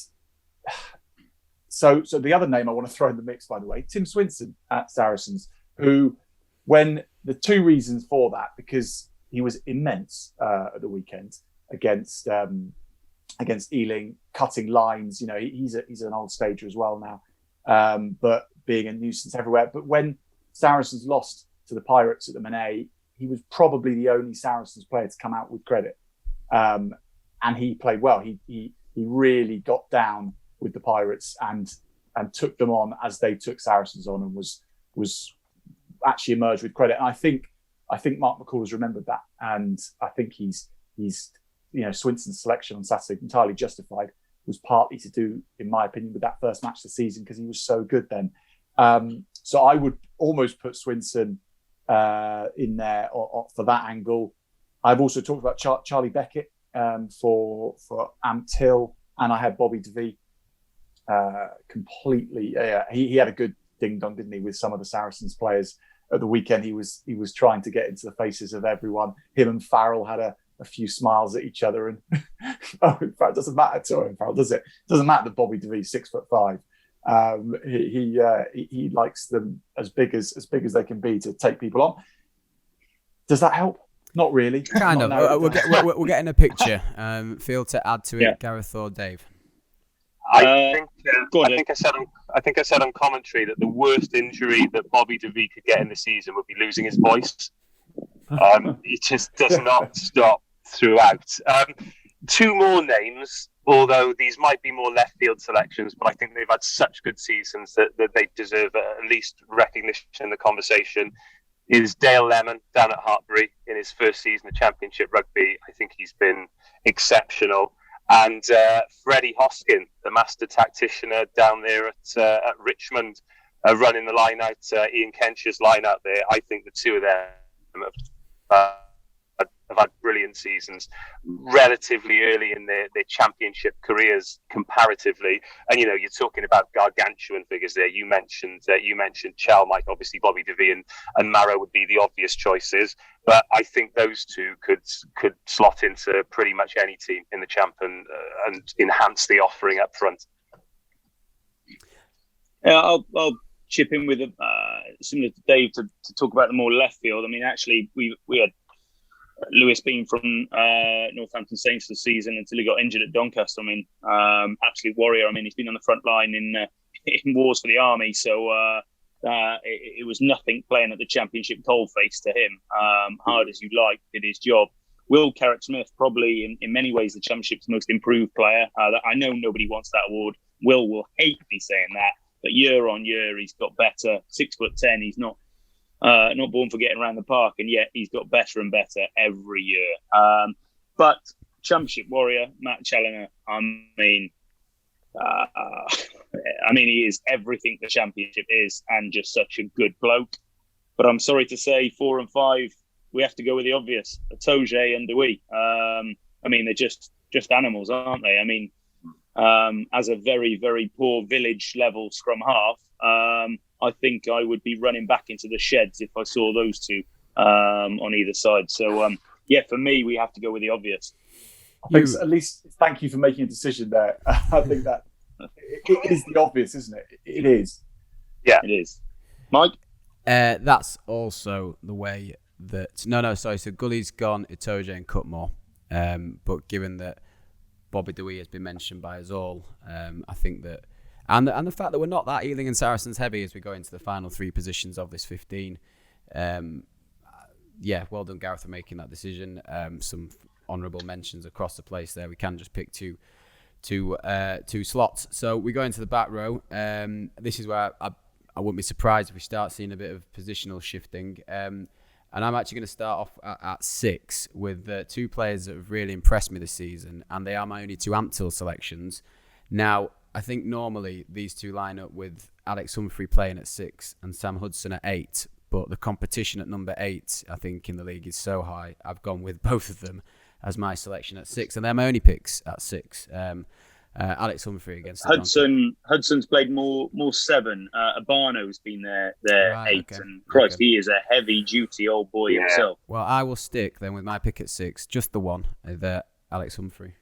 so the other name I want to throw in the mix, by the way, Tim Swinson at Saracens, who, when the 2 reasons for that, because he was immense at the weekend against Ealing, cutting lines. He's an old stager as well now, but being a nuisance everywhere. But when Saracens lost to the Pirates at the Manet, he was probably the only Saracens player to come out with credit, and he played well. He really got down with the Pirates and took them on as they took Saracens on, and was actually emerged with credit. And I think Mark McCall has remembered that, and I think he's Swinson's selection on Saturday, entirely justified, was partly to do, in my opinion, with that first match of the season, because he was so good then. So I would almost put Swinson in there for that angle. I've also talked about Charlie Beckett for Amped Hill, and I had Bobby DeVee completely. He had a good ding dong, didn't he, with some of the Saracens players at the weekend. He was trying to get into the faces of everyone. Him and Farrell had a few smiles at each other, and in fact, it doesn't matter to him, Farrell, does it? It doesn't matter that Bobby DeVee's 6'5". He likes them as big as they can be to take people on. Does that help? Not really. Kind of. We're getting a picture. Feel to add to it, Gareth or Dave? I think I said on commentary that the worst injury that Bobby DeVee could get in the season would be losing his voice. He just does not stop throughout. Two more names, although these might be more left field selections, but I think they've had such good seasons that they deserve at least recognition in the conversation, is Dale Lemon down at Heartbury in his first season of Championship Rugby. I think he's been exceptional. And Freddie Hoskin, the master tacticianer down there at Richmond, running the line out, Ian Kenshaw's line out there. I think the two of them have had brilliant seasons relatively early in their championship careers comparatively. And, you're talking about gargantuan figures there. You mentioned Chal, Mike, obviously Bobby DeVee and Marrow would be the obvious choices. But I think those two could slot into pretty much any team in the champ and enhance the offering up front. Yeah, I'll chip in with similar to Dave to talk about the more left field. I mean, actually, we had Lewis Bean from Northampton Saints this season until he got injured at Doncaster. I mean, absolute warrior. I mean, he's been on the front line in wars for the army. So it was nothing playing at the Championship coalface to him. Hard as you like, did his job. Will Carrick-Smith, probably in many ways the Championship's most improved player. I know nobody wants that award. Will hate me saying that, but year on year he's got better. 6'10", he's not born for getting around the park, and yet he's got better and better every year. But Championship warrior Matt Challoner, I mean, he is everything the Championship is, and just such a good bloke. But I'm sorry to say, 4 and 5, we have to go with the obvious: Itoje and Dewey. They're just animals, aren't they? I mean, as a very, very poor village level scrum half, I think I would be running back into the sheds if I saw those two on either side. So, for me, we have to go with the obvious. I think at least thank you for making a decision there. I think that it is the obvious, isn't it? It is. Yeah, it is. Mike? That's also the way that... No, sorry. So Gully's gone, Itoje and Cutmore. But given that Bobby DeWee has been mentioned by us all, I think that... And the fact that we're not that Ealing and Saracens heavy as we go into the final three positions of this 15. Well done, Gareth, for making that decision. Some honourable mentions across the place there. We can just pick two slots. So we go into the back row. This is where I wouldn't be surprised if we start seeing a bit of positional shifting. And I'm actually going to start off at 6 with two players that have really impressed me this season, and they are my only two Amped Hill selections. Now, I think normally these two line up with Alex Humphrey playing at 6 and Sam Hudson at 8, but the competition at number 8, I think, in the league is so high. I've gone with both of them as my selection at 6, and they're my only picks at 6. Alex Humphrey against Hudson's played more 7. Abano's been there 8, okay. And Christ, he is a heavy duty old boy himself. Well, I will stick then with my pick at 6, just the one, Alex Humphrey.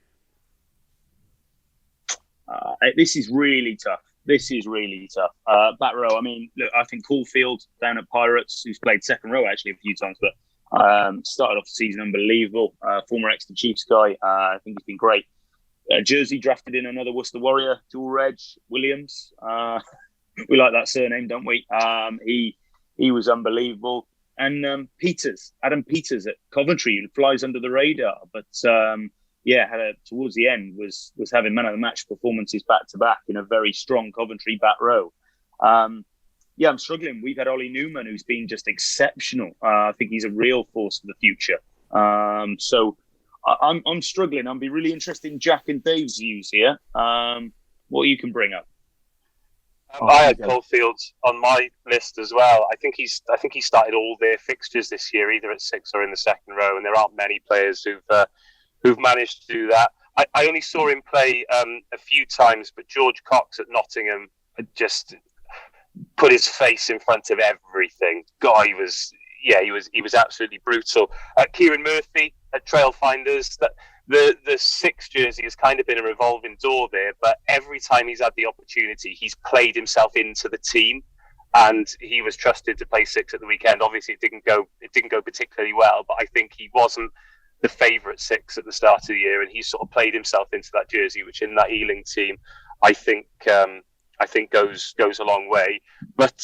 This is really tough. Back row, I mean, look, I think Caulfield down at Pirates, who's played second row actually a few times, but started off the season unbelievable. Former Exeter Chiefs guy. I think he's been great. Jersey drafted in another Worcester Warrior, dual reg, Williams. We like that surname, don't we? He was unbelievable. And Adam Peters at Coventry, who flies under the radar, but towards the end was having man of the match performances back to back in a very strong Coventry back row. I'm struggling. We've had Ollie Newman, who's been just exceptional. I think he's a real force for the future. So I'm struggling. I'll be really interested in Jack and Dave's views here. What you can bring up. I had Caulfield on my list as well. I think he started all their fixtures this year, either at 6 or in the second row, and there aren't many players who've managed to do that. I only saw him play a few times, but George Cox at Nottingham had just put his face in front of everything. God, he was absolutely brutal. Kieran Murphy at Trailfinders, that the 6 jersey has kind of been a revolving door there, but every time he's had the opportunity, he's played himself into the team, and he was trusted to play 6 at the weekend. Obviously, it didn't go particularly well, but I think he wasn't the favourite 6 at the start of the year, and he sort of played himself into that jersey, which in that Ealing team, I think goes a long way. But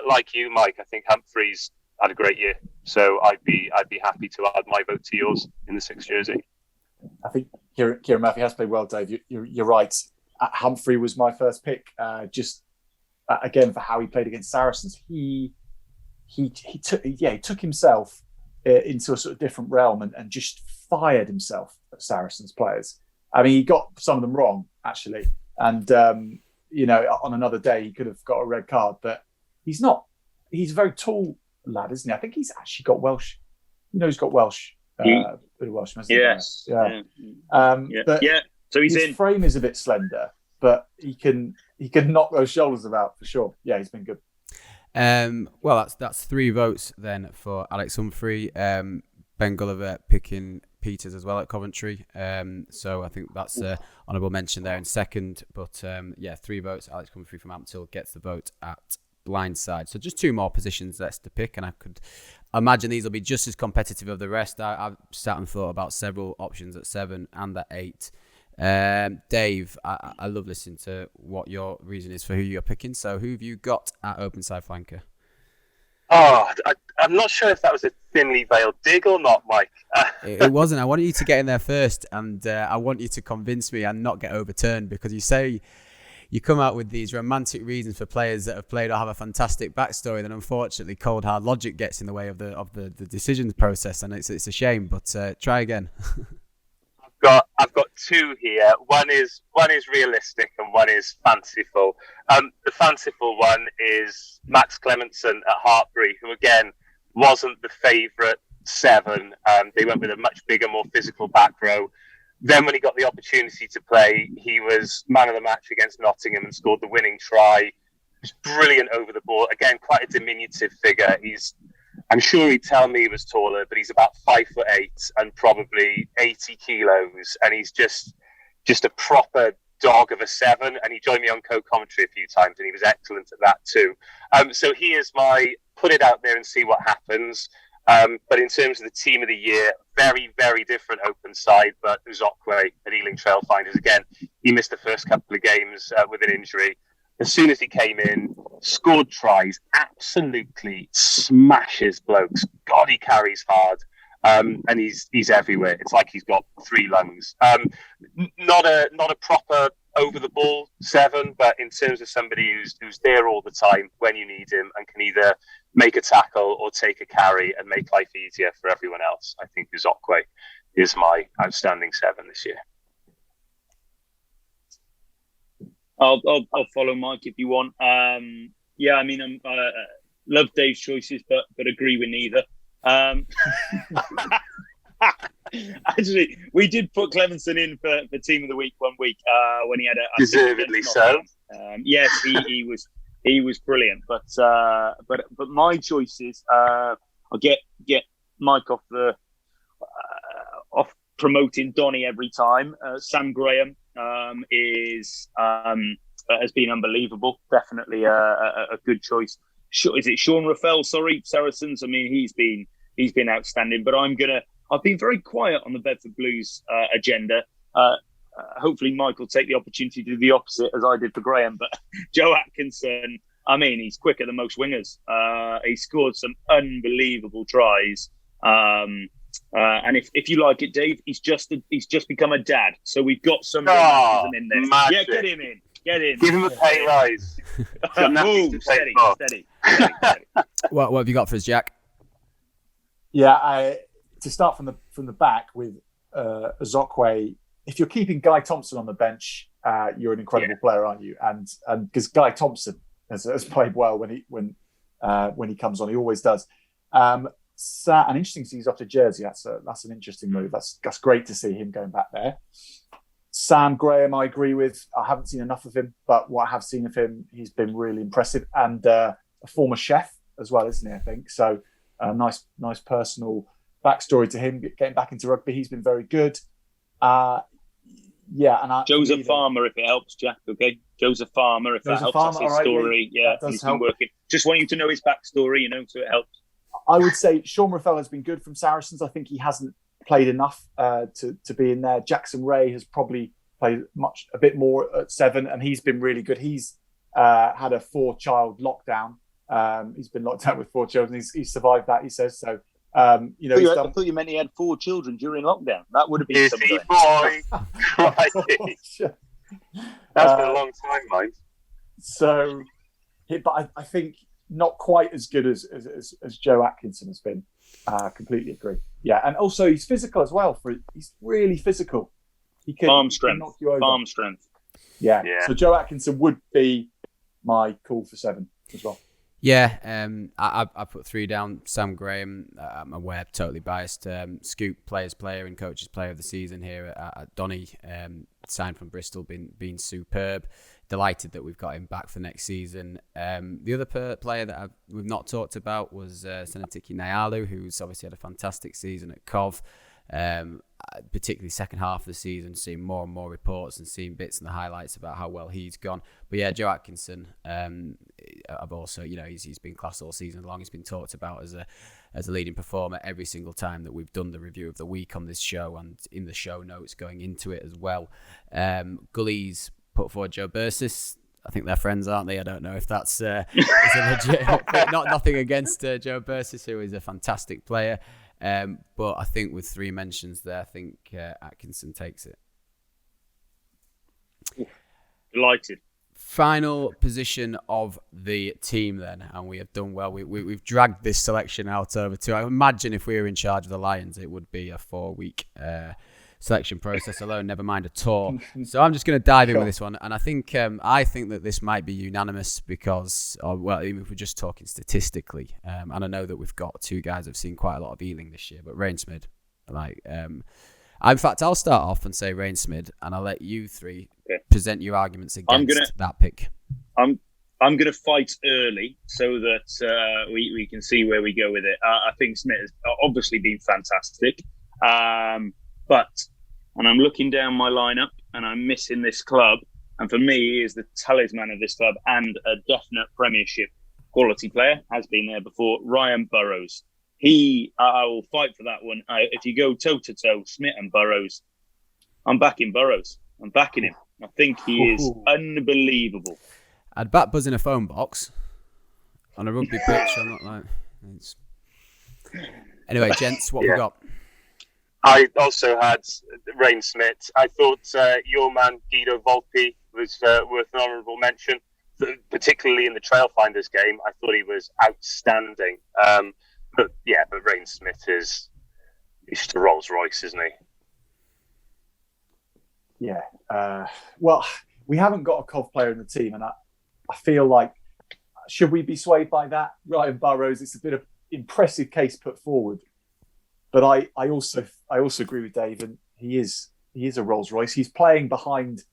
like you, Mike, I think Humphrey's had a great year, so I'd be happy to add my vote to yours in the 6 jersey. I think Kieran Murphy has played well, Dave. You're right. Humphrey was my first pick. Just again for how he played against Saracens, he took himself into a sort of different realm and just fired himself at Saracens players. I mean, he got some of them wrong actually, and on another day he could have got a red card, but he's not. He's a very tall lad, isn't he? I think he's actually got Welsh. He's got Welsh. Bit of Welsh, yes. Yeah. But so his frame is a bit slender, but he can knock those shoulders about for sure. Yeah, he's been good. Well, that's 3 votes then for Alex Humphrey. Ben Gulliver picking Peters as well at Coventry. So I think that's honourable mention there in second. But 3 votes. Alex Humphrey from Amptill gets the vote at Blindside. So just 2 more positions left to pick, and I could imagine these will be just as competitive as the rest. I've sat and thought about several options at 7 and at 8. Dave, I love listening to what your reason is for who you're picking. So who have you got at open side flanker? Oh, I'm not sure if that was a thinly veiled dig or not, Mike. It wasn't. I wanted you to get in there first, and I want you to convince me and not get overturned, because you say you come out with these romantic reasons for players that have played or have a fantastic backstory, then unfortunately cold hard logic gets in the way of the decisions process, and it's a shame. But try again. I've got 2 here. One is realistic and one is fanciful. The fanciful one is Max Clementson at Heartbury, who again wasn't the favourite 7. They went with a much bigger, more physical back row. Then when he got the opportunity to play, he was man of the match against Nottingham and scored the winning try. He was brilliant over the ball. Again, quite a diminutive figure. I'm sure he'd tell me he was taller, but he's about 5'8" and probably 80 kilos, and he's just a proper dog of a 7. And he joined me on co-commentary a few times, and he was excellent at that too. So he is my put it out there and see what happens. But in terms of the team of the year, very, very different open side. But Uzokwe at Ealing Trailfinders, again, he missed the first couple of games with an injury. As soon as he came in, scored tries, absolutely smashes blokes. God, he carries hard, and he's everywhere. It's like he's got 3 lungs. Not a proper over the ball 7, but in terms of somebody who's there all the time when you need him and can either make a tackle or take a carry and make life easier for everyone else, I think Uzokwe is my outstanding 7 this year. I'll follow Mike if you want. I love Dave's choices, but agree with neither. Actually, we did put Clementson in for team of the week one week when he had a deservedly so. Yes, he was brilliant. But my choices, I'll get Mike off promoting Donny every time. Sam Graham has been unbelievable. Definitely a good choice. Is it Sean Raffel? Sorry, Saracens. I mean, he's been outstanding. But I've been very quiet on the Bedford Blues agenda. Hopefully, Mike will take the opportunity to do the opposite as I did for Graham. But Joe Atkinson, I mean, he's quicker than most wingers. He scored some unbelievable tries. And if you like it, Dave, he's just become a dad. So we've got some in there. Magic. Yeah, get him in. Give him a pay rise. Steady. What have you got for us, Jack? Yeah, to start from the back with Uzokwe, if you're keeping Guy Thompson on the bench, you're an incredible player, aren't you? And because Guy Thompson has played well when he comes on, he always does. And interesting to see he's off to Jersey. That's an interesting move. That's great to see him going back there. Sam Graham, I agree with. I haven't seen enough of him, but what I have seen of him, he's been really impressive, and a former chef as well, isn't he? I think so. Nice personal backstory to him getting back into rugby. He's been very good. Joseph Farmer, if it helps, Jack. Okay, Joseph Farmer, if that helps. That's his story. Yeah, he's been working. Just want you to know his backstory, so it helps. I would say Sean Raffel has been good from Saracens. I think he hasn't played enough to be in there. Jackson Ray has probably played a bit more at 7, and he's been really good. He's had a 4-child lockdown. He's been locked out with 4 children. He's survived that, he says. So, I thought you meant he had 4 children during lockdown. That would have been something. That's been a long time, mate. So, but I think not quite as good as Joe Atkinson has been. Completely agree. Yeah, and also he's physical as well. He's really physical. He can knock you over. Farm strength. Yeah. So Joe Atkinson would be my call for 7 as well. Yeah, I put 3 down. Sam Graham, I'm aware, totally biased. Scoop Players Player and Coaches Player of the Season here at Donny. Signed from Bristol, been superb. Delighted that we've got him back for next season. The other player that we've not talked about was Senatiki Nyalu, who's obviously had a fantastic season at Cov. Particularly second half of the season, seeing more and more reports and seeing bits and the highlights about how well he's gone. But yeah, Joe Atkinson, I've also, he's been class all season long. He's been talked about as a leading performer every single time that we've done the review of the week on this show and in the show notes going into it as well. Gully's put forward Joe Bursis. I think they're friends, aren't they? I don't know if that's is a legit. Nothing against Joe Bursis, who is a fantastic player. But I think with 3 mentions there, I think Atkinson takes it. Delighted. Final position of the team then, and we have done well. We've dragged this selection out over 2. I imagine if we were in charge of the Lions, it would be a 4-week selection process alone, never mind a tour. So I'm just going to dive in with this one, and I think that this might be unanimous because, even if we're just talking statistically, and I know that we've got 2 guys who've seen quite a lot of Ealing this year, but Rainsmith, in fact, I'll start off and say Rainsmith, and I'll let you 3 present your arguments against that pick. I'm going to fight early so that we can see where we go with it. I think Smith has obviously been fantastic. And I'm looking down my lineup and I'm missing this club. And for me, he is the talisman of this club and a definite Premiership quality player, has been there before. Ryan Burrows. I will fight for that one. If you go toe-to-toe, Smith and Burrows, I'm backing Burrows. I'm backing him. I think he is unbelievable. I'd bat Buzz in a phone box on a rugby pitch. I'm not like... Anyway, gents, what we got? I also had Rainsmith. I thought your man Guido Volpi was worth an honourable mention, particularly in the Trailfinders game. I thought he was outstanding. But Rainsmith is just a Rolls Royce, isn't he? Yeah. Well, we haven't got a Cov player in the team, and I feel like, should we be swayed by that? Ryan Burrows, it's a bit of impressive case put forward. But I also agree with Dave, and he is a Rolls Royce. He's playing behind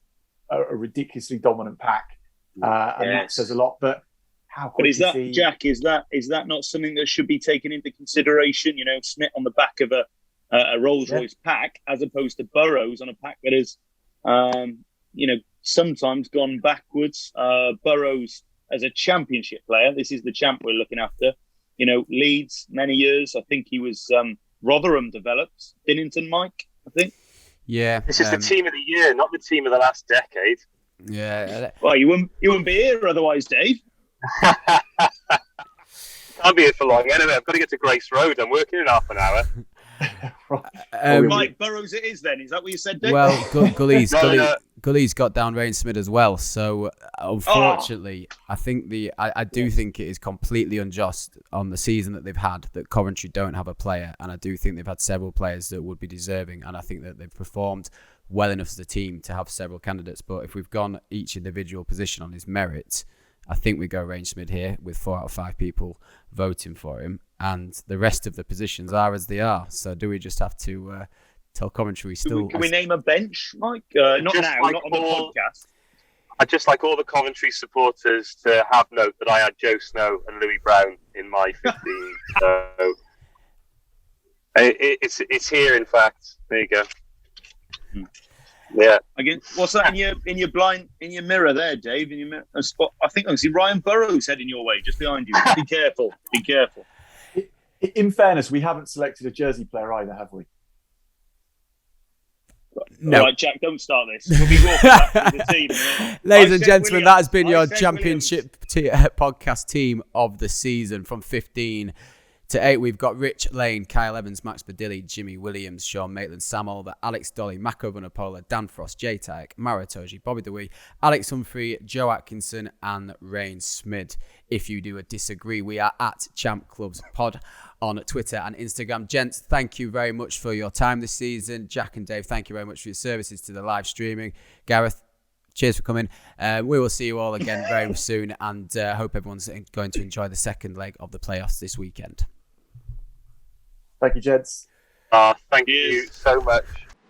a ridiculously dominant pack, and that says a lot. But how quick is that, Jack? Is that not something that should be taken into consideration? Smith on the back of a Rolls Royce pack, as opposed to Burrows on a pack that is, sometimes gone backwards. Burrows as a Championship player, this is the champ we're looking after. Leeds many years. I think he was. Rotherham developed. Binnington Mike, I think. Yeah. This is the team of the year, not the team of the last decade. Yeah. Well, you wouldn't be here otherwise, Dave. Can't be here for long. Anyway, I've got to get to Grace Road. I'm working in half an hour. Mike Burrows it is then. Is that what you said, Dave? Well, Gully's got down Rainsmith as well. So unfortunately, I think I do think it is completely unjust on the season that they've had that Coventry don't have a player, and I do think they've had several players that would be deserving, and I think that they've performed well enough as a team to have several candidates. But if we've gone each individual position on his merit, I think we go range mid here with 4 out of 5 people voting for him, and the rest of the positions are as they are. So do we just have to tell commentary still? Can we name a bench, Mike? Not now, not on the podcast. I'd just like all the Coventry supporters to have note that I had Joe Snow and Louis Brown in my 15. So it's here, in fact. There you go. Yeah. Again, what's that in your mirror there, Dave? In your mirror, a spot. I think I see Ryan Burrows heading your way, just behind you. Be careful. Be careful. In fairness, we haven't selected a Jersey player either, have we? No. All right, Jack, don't start this. We'll be walking back to the team. Ladies and gentlemen, that has been your championship podcast team of the season from 15 to 8. We've got Rich Lane, Kyle Evans, Max Badilli, Jimmy Williams, Sean Maitland, Sam Olver, Alex Dolly, Mako Bunapola, Dan Frost, Jay Tyke, Mara Toji, Bobby DeWee, Alex Humphrey, Joe Atkinson, and Rain Smid. If you do disagree, we are at Champ Clubs Pod on Twitter and Instagram. Gents, thank you very much for your time this season. Jack and Dave, thank you very much for your services to the live streaming. Gareth, cheers for coming. We will see you all again very soon, and hope everyone's going to enjoy the second leg of the playoffs this weekend. Thank you, gents. Thank you so much.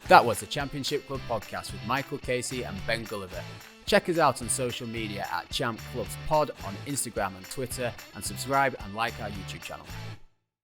That was the Championship Club podcast with Michael Casey and Ben Gulliver. Check us out on social media at Champ Clubs Pod on Instagram and Twitter, and subscribe and like our YouTube channel.